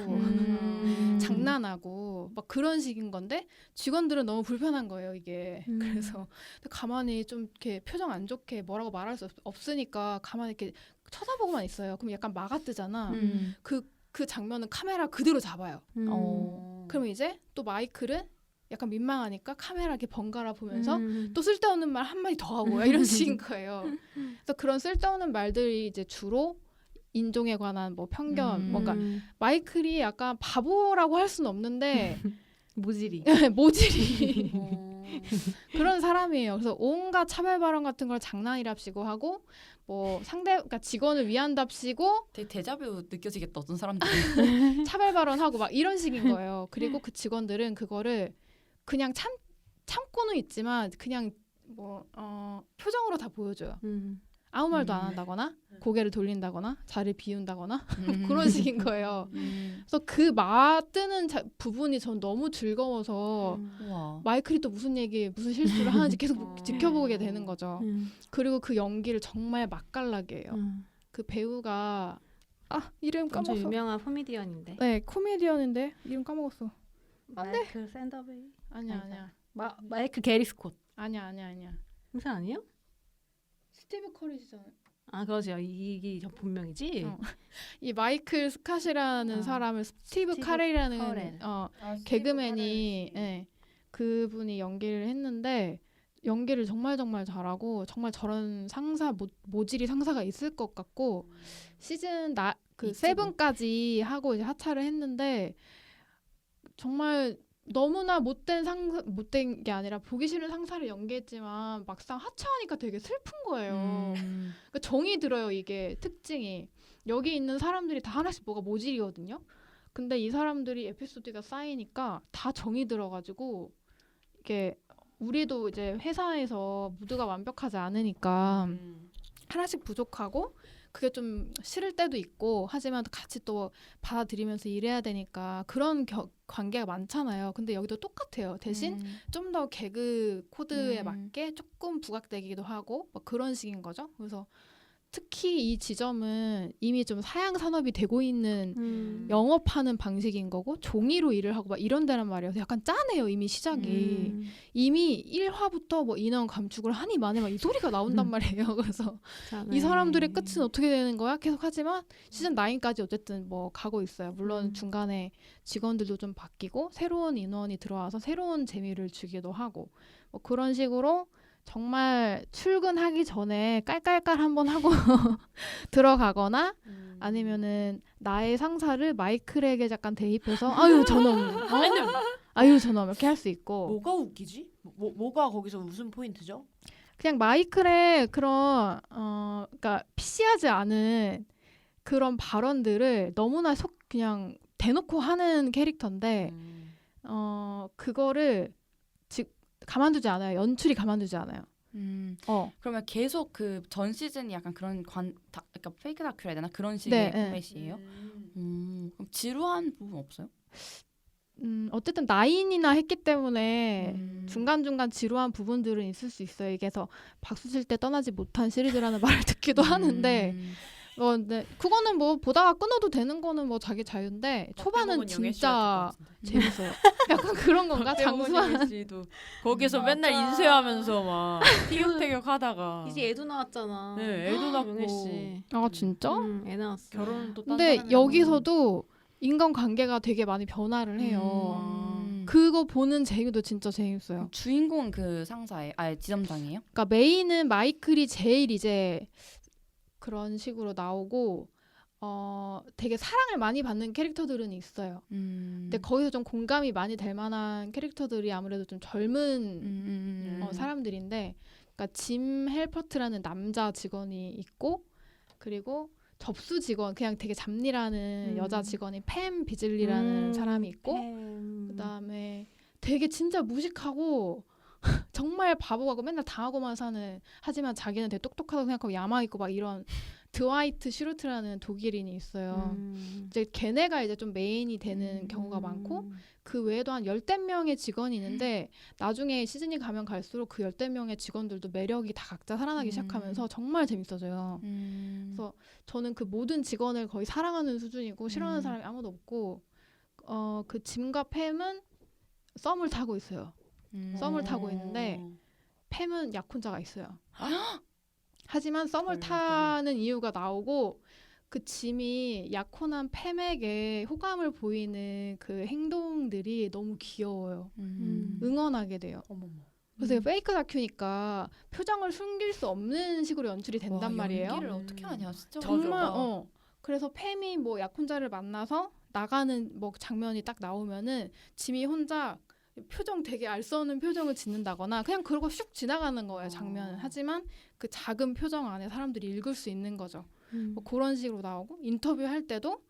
장난하고 막 그런 식인 건데 직원들은 너무 불편한 거예요 이게. 그래서 가만히 좀 이렇게 표정 안 좋게 뭐라고 말할 수 없으니까 가만히 이렇게 쳐다보고만 있어요. 그럼 약간 막아뜨잖아. 그 장면은 카메라 그대로 잡아요. 그러면 이제 또 마이클은 약간 민망하니까 카메라 이렇게 번갈아 보면서 또 쓸데없는 말 한마디 더 하고 이런 식인 거예요. 그래서 그런 쓸데없는 말들이 이제 주로 인종에 관한 뭐 편견 뭔가 마이클이 약간 바보라고 할 수는 없는데 모질이. 모질이 그런 사람이에요. 그래서 온갖 차별 발언 같은 걸 장난이랍시고 하고 뭐 그러니까 직원을 위한답시고 되게 데자뷰 느껴지겠다 어떤 사람들이. 차별 발언하고 막 이런 식인 거예요. 그리고 그 직원들은 그거를 그냥 참고는 있지만 그냥 뭐 표정으로 다 보여줘요. 아무 말도 안 한다거나 고개를 돌린다거나 자리를 비운다거나 그런 음. 식인 거예요. 그래서 그 맞드는 부분이 전 너무 즐거워서 우와. 마이클이 또 무슨 무슨 실수를 하는지 계속 지켜보게 되는 거죠. 음. 그리고 그 연기를 정말 맛깔나게 해요. 그 배우가 이름 엄청 까먹었어. 유명한 코미디언인데. 네, 코미디언인데 이름 까먹었어. 마이클 샌더베이. 아니야. 마이클 게리 스콧. 아니야. 그 사람 아니에요? 스티브 커리잖아. 아 그러죠. 이게 본명이지. 어. 이 마이클 스캇이라는 사람을 스티브 스티브 카렐이라는 카렐. 개그맨이 그분이 연기를 했는데 연기를 정말 잘하고 정말 저런 모질이 상사가 있을 것 같고 시즌 있지 뭐. 7까지 하고 이제 하차를 했는데 정말 너무나 못된 게 아니라 보기 싫은 상사를 연기했지만 막상 하차하니까 되게 슬픈 거예요. 그러니까 정이 들어요. 이게 특징이 여기 있는 사람들이 다 하나씩 뭐가 모질이거든요. 근데 이 사람들이 에피소드가 쌓이니까 다 정이 들어가지고 이게 우리도 이제 회사에서 모두가 완벽하지 않으니까 하나씩 부족하고 그게 좀 싫을 때도 있고 하지만 같이 또 받아들이면서 일해야 되니까 그런 관계가 많잖아요. 근데 여기도 똑같아요. 대신 좀 더 개그 코드에 맞게 조금 부각되기도 하고 막 그런 식인 거죠. 그래서 특히 이 지점은 이미 좀 사양 산업이 되고 있는 영업하는 방식인 거고 종이로 일을 하고 막 이런 데란 말이에요. 그래서 약간 짠해요. 이미 시작이. 이미 1화부터 뭐 인원 감축을 하니 마니 막 이 소리가 나온단 말이에요. 그래서 이 사람들의 끝은 어떻게 되는 거야? 계속 하지만 시즌 9까지 어쨌든 뭐 가고 있어요. 물론 중간에 직원들도 좀 바뀌고 새로운 인원이 들어와서 새로운 재미를 주기도 하고 뭐 그런 식으로 정말 출근하기 전에 깔깔깔 한번 하고 들어가거나 아니면은 나의 상사를 마이클에게 잠깐 대입해서 아유 저놈 아유 저놈 이렇게 할 수 있고 뭐가 웃기지? 뭐가 거기서 웃음 포인트죠? 그냥 마이클의 그런 그러니까 피시하지 않은 그런 발언들을 너무나 그냥 대놓고 하는 캐릭터인데 그거를 가만두지 않아요. 연출이 가만두지 않아요. 그러면 계속 그 전 시즌이 약간 그런 그러니까 페이크 다큐라 해야 되나 그런 식의 포맷이에요? 그럼 지루한 부분 없어요? 어쨌든 9이나 했기 때문에 중간중간 지루한 부분들은 있을 수 있어요. 이게서 박수 칠 때 떠나지 못한 시리즈라는 말을 듣기도 하는데 근데 그거는 뭐 보다가 끊어도 되는 거는 뭐 자기 자유인데 초반은 진짜 재밌어요. 약간 그런 건가? 장수한 씨도 거기서 맨날 인쇄하면서 막 티격태격하다가 이제 애도 나왔잖아. 네, 애도 낳고 명예 씨. 아 진짜? 애 나왔어. 결혼도 근데 여기서도 인간 관계가 되게 많이 변화를 해요. 그거 보는 재미도 진짜 재밌어요. 주인공 그 상사예요? 지점장이에요? 그러니까 메인은 마이클이 제일 이제 그런 식으로 나오고 되게 사랑을 많이 받는 캐릭터들은 있어요. 근데 거기서 좀 공감이 많이 될 만한 캐릭터들이 아무래도 좀 젊은 사람들인데 그러니까 짐 헬퍼트라는 남자 직원이 있고 그리고 접수 직원 그냥 되게 잡일하는 여자 직원이 팸 비즐리라는 사람이 있고 그다음에 되게 진짜 무식하고 정말 바보 같고 맨날 당하고만 사는 하지만 자기는 되게 똑똑하다고 생각하고 야망 있고 막 이런 드와이트 슈루트라는 독일인이 있어요. 이제 걔네가 이제 좀 메인이 되는 경우가 많고 그 외에도 한 10대명의 직원이 있는데 나중에 시즌이 가면 갈수록 그 10대명의 직원들도 매력이 다 각자 살아나기 시작하면서 정말 재밌어져요. 그래서 저는 그 모든 직원을 거의 사랑하는 수준이고 싫어하는 사람이 아무도 없고 그 짐과 팸은 썸을 타고 있어요. 썸을 타고 있는데 팸은 약혼자가 있어요. 하지만 썸을 타는 이유가 나오고 그 짐이 약혼한 팸에게 호감을 보이는 그 행동들이 너무 귀여워요. 응원하게 돼요. 그래서 이게 페이크 다큐니까 표정을 숨길 수 없는 식으로 연출이 된단 말이에요. 연기를 어떻게 하냐 진짜. 정말 그래서 팸이 뭐 약혼자를 만나서 나가는 뭐 장면이 딱 나오면은 짐이 혼자 표정 되게 알 수 없는 표정을 짓는다거나 그냥 그러고 슉 지나가는 거예요 장면은. 하지만 그 작은 표정 안에 사람들이 읽을 수 있는 거죠. 뭐 그런 식으로 나오고 인터뷰할 때도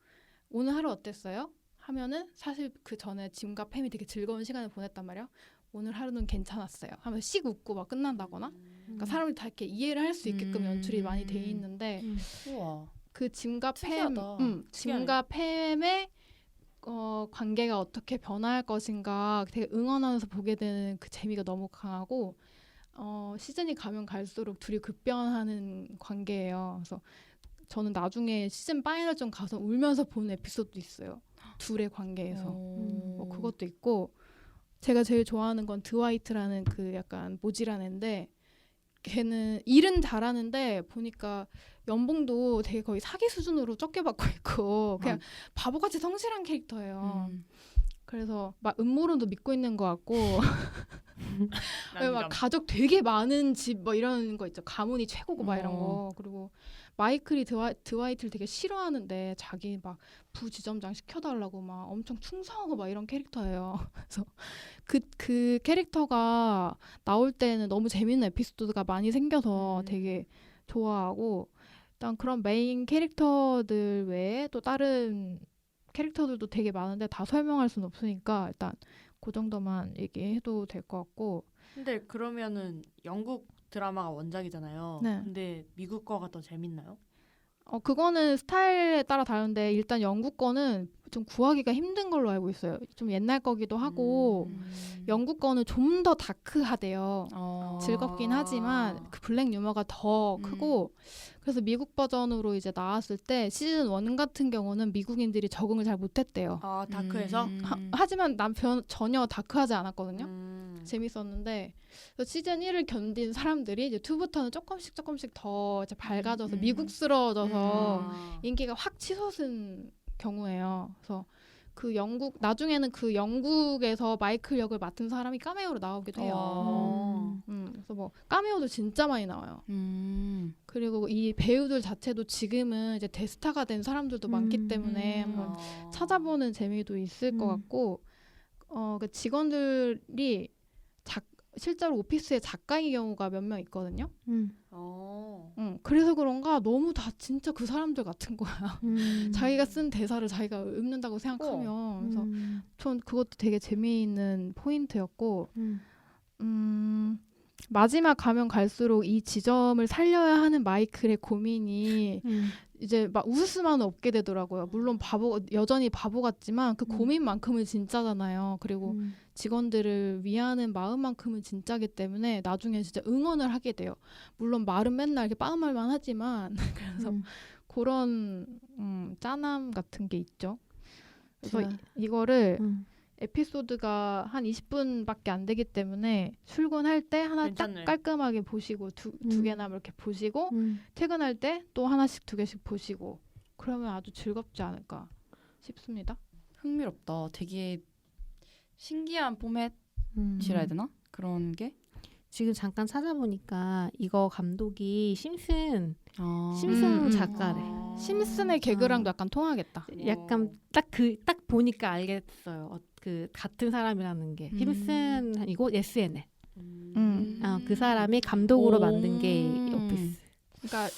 오늘 하루 어땠어요? 하면은 사실 그 전에 짐과 팸이 되게 즐거운 시간을 보냈단 말이에요. 오늘 하루는 괜찮았어요. 하면서 씩 웃고 막 끝난다거나 그러니까 사람들이 다 이렇게 이해를 할 수 있게끔 연출이 많이 돼 있는데 우와. 그 짐과 특이하다. 짐과 팸의 관계가 어떻게 변화할 것인가 되게 응원하면서 보게 되는 그 재미가 너무 강하고 시즌이 가면 갈수록 둘이 급변하는 관계예요. 그래서 저는 나중에 시즌 파이널전 가서 울면서 본 에피소드도 있어요. 둘의 관계에서. 뭐 그것도 있고 제가 제일 좋아하는 건 드와이트라는 그 약간 모질한 애인데 걔는 일은 잘하는데 보니까 연봉도 되게 거의 사기 수준으로 적게 받고 있고 그냥 바보같이 성실한 캐릭터예요. 그래서 막 음모론도 믿고 있는 것 같고 막 가족 되게 많은 집 뭐 이런 거 있죠. 가문이 최고고 막 이런 거. 그리고 마이클이 드와이트를 되게 싫어하는데 자기 막 부지점장 시켜달라고 막 엄청 충성하고 막 이런 캐릭터예요. 그래서 그 캐릭터가 나올 때는 너무 재밌는 에피소드가 많이 생겨서 되게 좋아하고 일단 그런 메인 캐릭터들 외에 또 다른 캐릭터들도 되게 많은데 다 설명할 수는 없으니까 일단 그 정도만 얘기해도 될 것 같고. 근데 그러면은 영국 드라마가 원작이잖아요. 네. 근데 미국 거가 더 재밌나요? 그거는 스타일에 따라 다른데 일단 영국 거는 좀 구하기가 힘든 걸로 알고 있어요. 좀 옛날 거기도 하고 영국 거는 좀 더 다크하대요. 즐겁긴 하지만 그 블랙 유머가 더 크고 그래서 미국 버전으로 이제 나왔을 때 시즌 1 같은 경우는 미국인들이 적응을 잘 못했대요. 아 다크에서? 하지만 난 전혀 다크하지 않았거든요. 재밌었는데 시즌 1을 견딘 사람들이 이제 2부터는 조금씩 더 이제 밝아져서 미국스러워져서 인기가 확 치솟은 경우예요. 그래서 그 나중에는 그 영국에서 마이클 역을 맡은 사람이 카메오로 나오기도 해요. 그래서 뭐 카메오도 진짜 많이 나와요. 그리고 이 배우들 자체도 지금은 이제 대스타가 된 사람들도 많기 때문에 한번 찾아보는 재미도 있을 것 같고 그 직원들이 실제로 오피스의 작가인 경우가 몇 명 있거든요. 그래서 그런가 너무 다 진짜 그 사람들 같은 거야. 자기가 쓴 대사를 자기가 읊는다고 생각하면 그래서 전 그것도 되게 재미있는 포인트였고 마지막 가면 갈수록 이 지점을 살려야 하는 마이클의 고민이 이제 막 웃을 수만은 없게 되더라고요. 물론 여전히 바보 같지만 그 고민만큼은 진짜잖아요. 그리고 직원들을 위하는 마음만큼은 진짜기 때문에 나중에 진짜 응원을 하게 돼요. 물론 말은 맨날 이렇게 빠른 말만 하지만 그래서 그런 짠함 같은 게 있죠. 그래서 이거를 에피소드가 한 20분밖에 안 되기 때문에 출근할 때 하나 괜찮네. 딱 깔끔하게 보시고 두 개나 이렇게 보시고 퇴근할 때 또 하나씩 2개씩 보시고 그러면 아주 즐겁지 않을까 싶습니다. 흥미롭다. 되게 신기한 포맷이라 해야 되나? 그런 게? 지금 잠깐 찾아보니까 이거 감독이 심슨 작가래. 심슨의 개그랑도 약간 통하겠다. 약간 딱 보니까 알겠어요. 그 같은 사람이라는 게 심슨이고 SNL. 그 사람이 감독으로 만든 게 오피스. 그러니까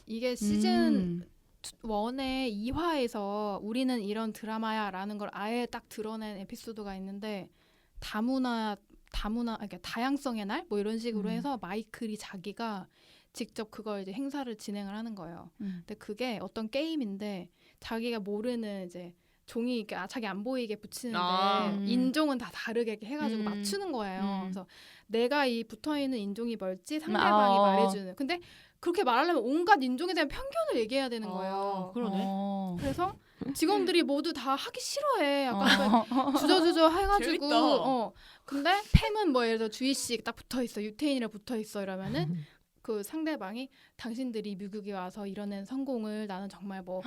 이게 시즌 1의 2화에서 우리는 이런 드라마야라는 걸 아예 딱 드러낸 에피소드가 있는데 다문화 그러니까 다양성의 날 뭐 이런 식으로 해서 마이클이 자기가 직접 그걸 이제 행사를 진행을 하는 거예요. 근데 그게 어떤 게임인데 자기가 모르는 이제 종이 이렇게 자기 안 보이게 붙이는데 인종은 다 다르게 이렇게 해가지고 맞추는 거예요. 그래서 내가 이 붙어있는 인종이 뭘지 상대방이 말해주는. 근데 그렇게 말하려면 온갖 인종에 대한 편견을 얘기해야 되는 거예요. 그러네. 그래서 직원들이 모두 다 하기 싫어해. 약간 주저주저 해가지고. 재밌다. 근데 팸은 뭐 예를 들어 주희씨 딱 붙어있어. 유태인이랑 붙어있어 이러면은 그 상대방이 당신들이 미국에 와서 이뤄낸 성공을 나는 정말 뭐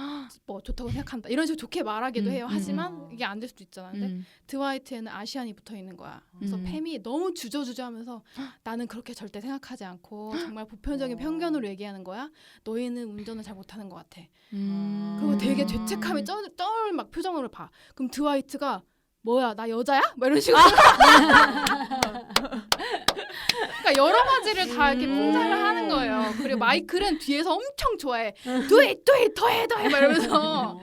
좋다고 생각한다. 이런 식으로 좋게 말하기도 해요. 하지만 이게 안 될 수도 있잖아. 근데 드와이트에는 아시안이 붙어 있는 거야. 그래서 팸이 너무 주저주저하면서 나는 그렇게 절대 생각하지 않고 정말 보편적인 편견으로 얘기하는 거야. 너희는 운전을 잘 못하는 것 같아. 그리고 되게 죄책감이 쩔 막 표정으로 봐. 그럼 드와이트가 뭐야 나 여자야? 막 이런 식으로 그러니까 여러 가지를 다 이렇게 풍자를 하는 거예요. 그리고 마이클은 뒤에서 엄청 좋아해. Do it, 더해 막 이러면서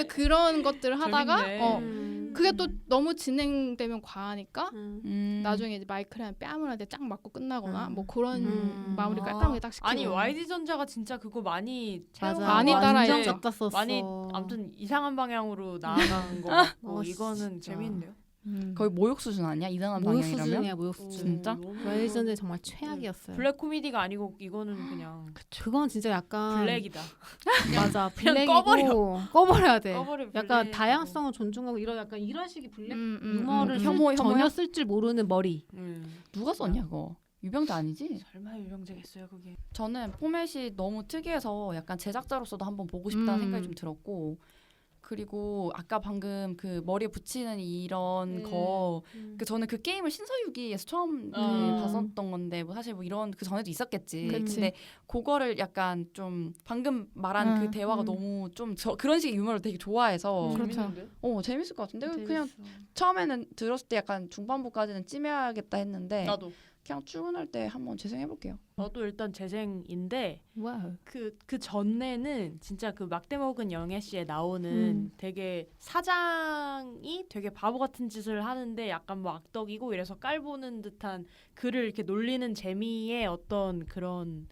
그런 것들을 하다가 재밌네. 그게 또 너무 진행되면 과하니까 음. 나중에 이제 마이크를 뺨을 할 때 쫙 맞고 끝나거나 음. 뭐 그런 음. 마무리까지 아. 딱 시키고. 아니 YG전자가 진짜 그거 많이 맞아. 많이 체험하고 따라했죠. 왔는데 갖다 썼어. 많이 아무튼 이상한 방향으로 나아간 거 같고 어, 이거는 진짜. 재밌네요. 거의 모욕 수준 아니야? 이상한 모욕 방향이라면? 수준이야 모욕 수준. 진짜? YG전자 정말 최악이었어요. 블랙 코미디가 아니고 이거는 그냥 그건 진짜 약간 블랙이다. 맞아 그냥 블랙이고 꺼버려야 돼. 꺼버려 약간 블랙이고. 다양성을 존중하고 이런 약간 이런 식의 블랙 유머를 혐오야? 전혀 쓸 줄 모르는 머리. 누가 썼냐 그거? 유병자 아니지? 설마 유병재겠어요 그게. 저는 포맷이 너무 특이해서 약간 제작자로서도 한번 보고 싶다는 생각이 좀 들었고 그리고 아까 방금 그 머리에 붙이는 이런 거 그 저는 그 게임을 신서유기에서 처음 봤었던 건데 뭐 사실 뭐 이런 그 전에도 있었겠지. 그치. 근데 그거를 약간 좀 방금 말한 그 대화가 너무 좀 그런 식의 유머를 되게 좋아해서 그렇죠. 재밌을 것 같은데 그냥 처음에는 들었을 때 약간 중반부까지는 찜해야겠다 했는데 나도 그냥 출근할 때 한번 재생해볼게요. 나도 일단 재생인데 와우. 그 전에는 진짜 그 막대먹은 영애 씨에 나오는 되게 사장이 되게 바보 같은 짓을 하는데 약간 뭐 악덕이고 이래서 깔보는 듯한 그를 이렇게 놀리는 재미의 어떤 그런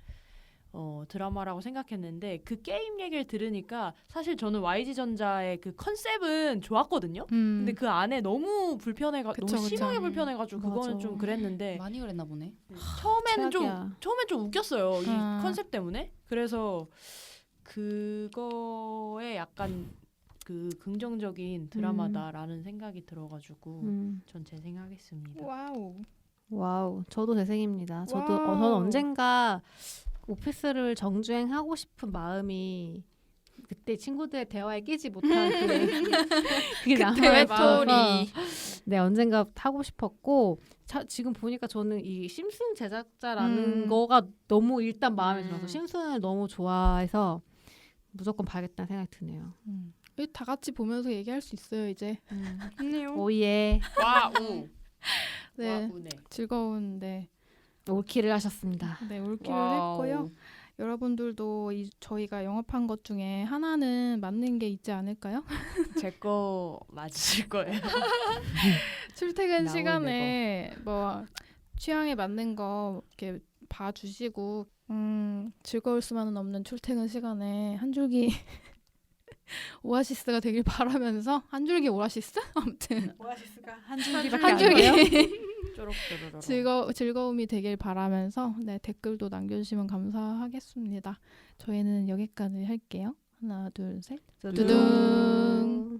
드라마라고 생각했는데 그 게임 얘기를 들으니까 사실 저는 YG전자의 그 컨셉은 좋았거든요. 근데 그 안에 너무 그쵸, 너무 심하게 그쵸. 불편해가지고 그거는 맞아. 좀 그랬는데 많이 그랬나 보네. 처음엔 최악이야. 좀 웃겼어요. 이 아. 컨셉 때문에. 그래서 그거에 약간 그 긍정적인 드라마다라는 생각이 들어가지고 전 재생하겠습니다. 와우. 와우. 저도 재생입니다. 저도 와우. 저는 언젠가 오피스를 정주행하고 싶은 마음이 그때 친구들의 대화에 끼지 못한 그게 남아있어서 외톨이. 네 언젠가 하고 싶었고 지금 보니까 저는 이 심슨 제작자라는 거가 너무 일단 마음에 들어서 심슨을 너무 좋아해서 무조건 봐야겠다는 생각이 드네요. 다 같이 보면서 얘기할 수 있어요 이제. 오예 와우. 네, 와우네. 즐거운데 올킬을 하셨습니다. 네 올킬을 와우. 했고요. 여러분들도 저희가 영업한 것 중에 하나는 맞는 게 있지 않을까요? 제 거 맞으실 거예요. 출퇴근 나올 시간에 뭐 취향에 맞는 거 이렇게 봐주시고 즐거울 수만은 없는 출퇴근 시간에 한 줄기 오아시스가 되길 바라면서 한 줄기 오아시스? 아무튼 오아시스가 한 줄기밖에 한 안 줄기 보여요? 즐거움이 되길 바라면서 네 댓글도 남겨주시면 감사하겠습니다. 저희는 여기까지 할게요. 하나 둘 셋. 두둥.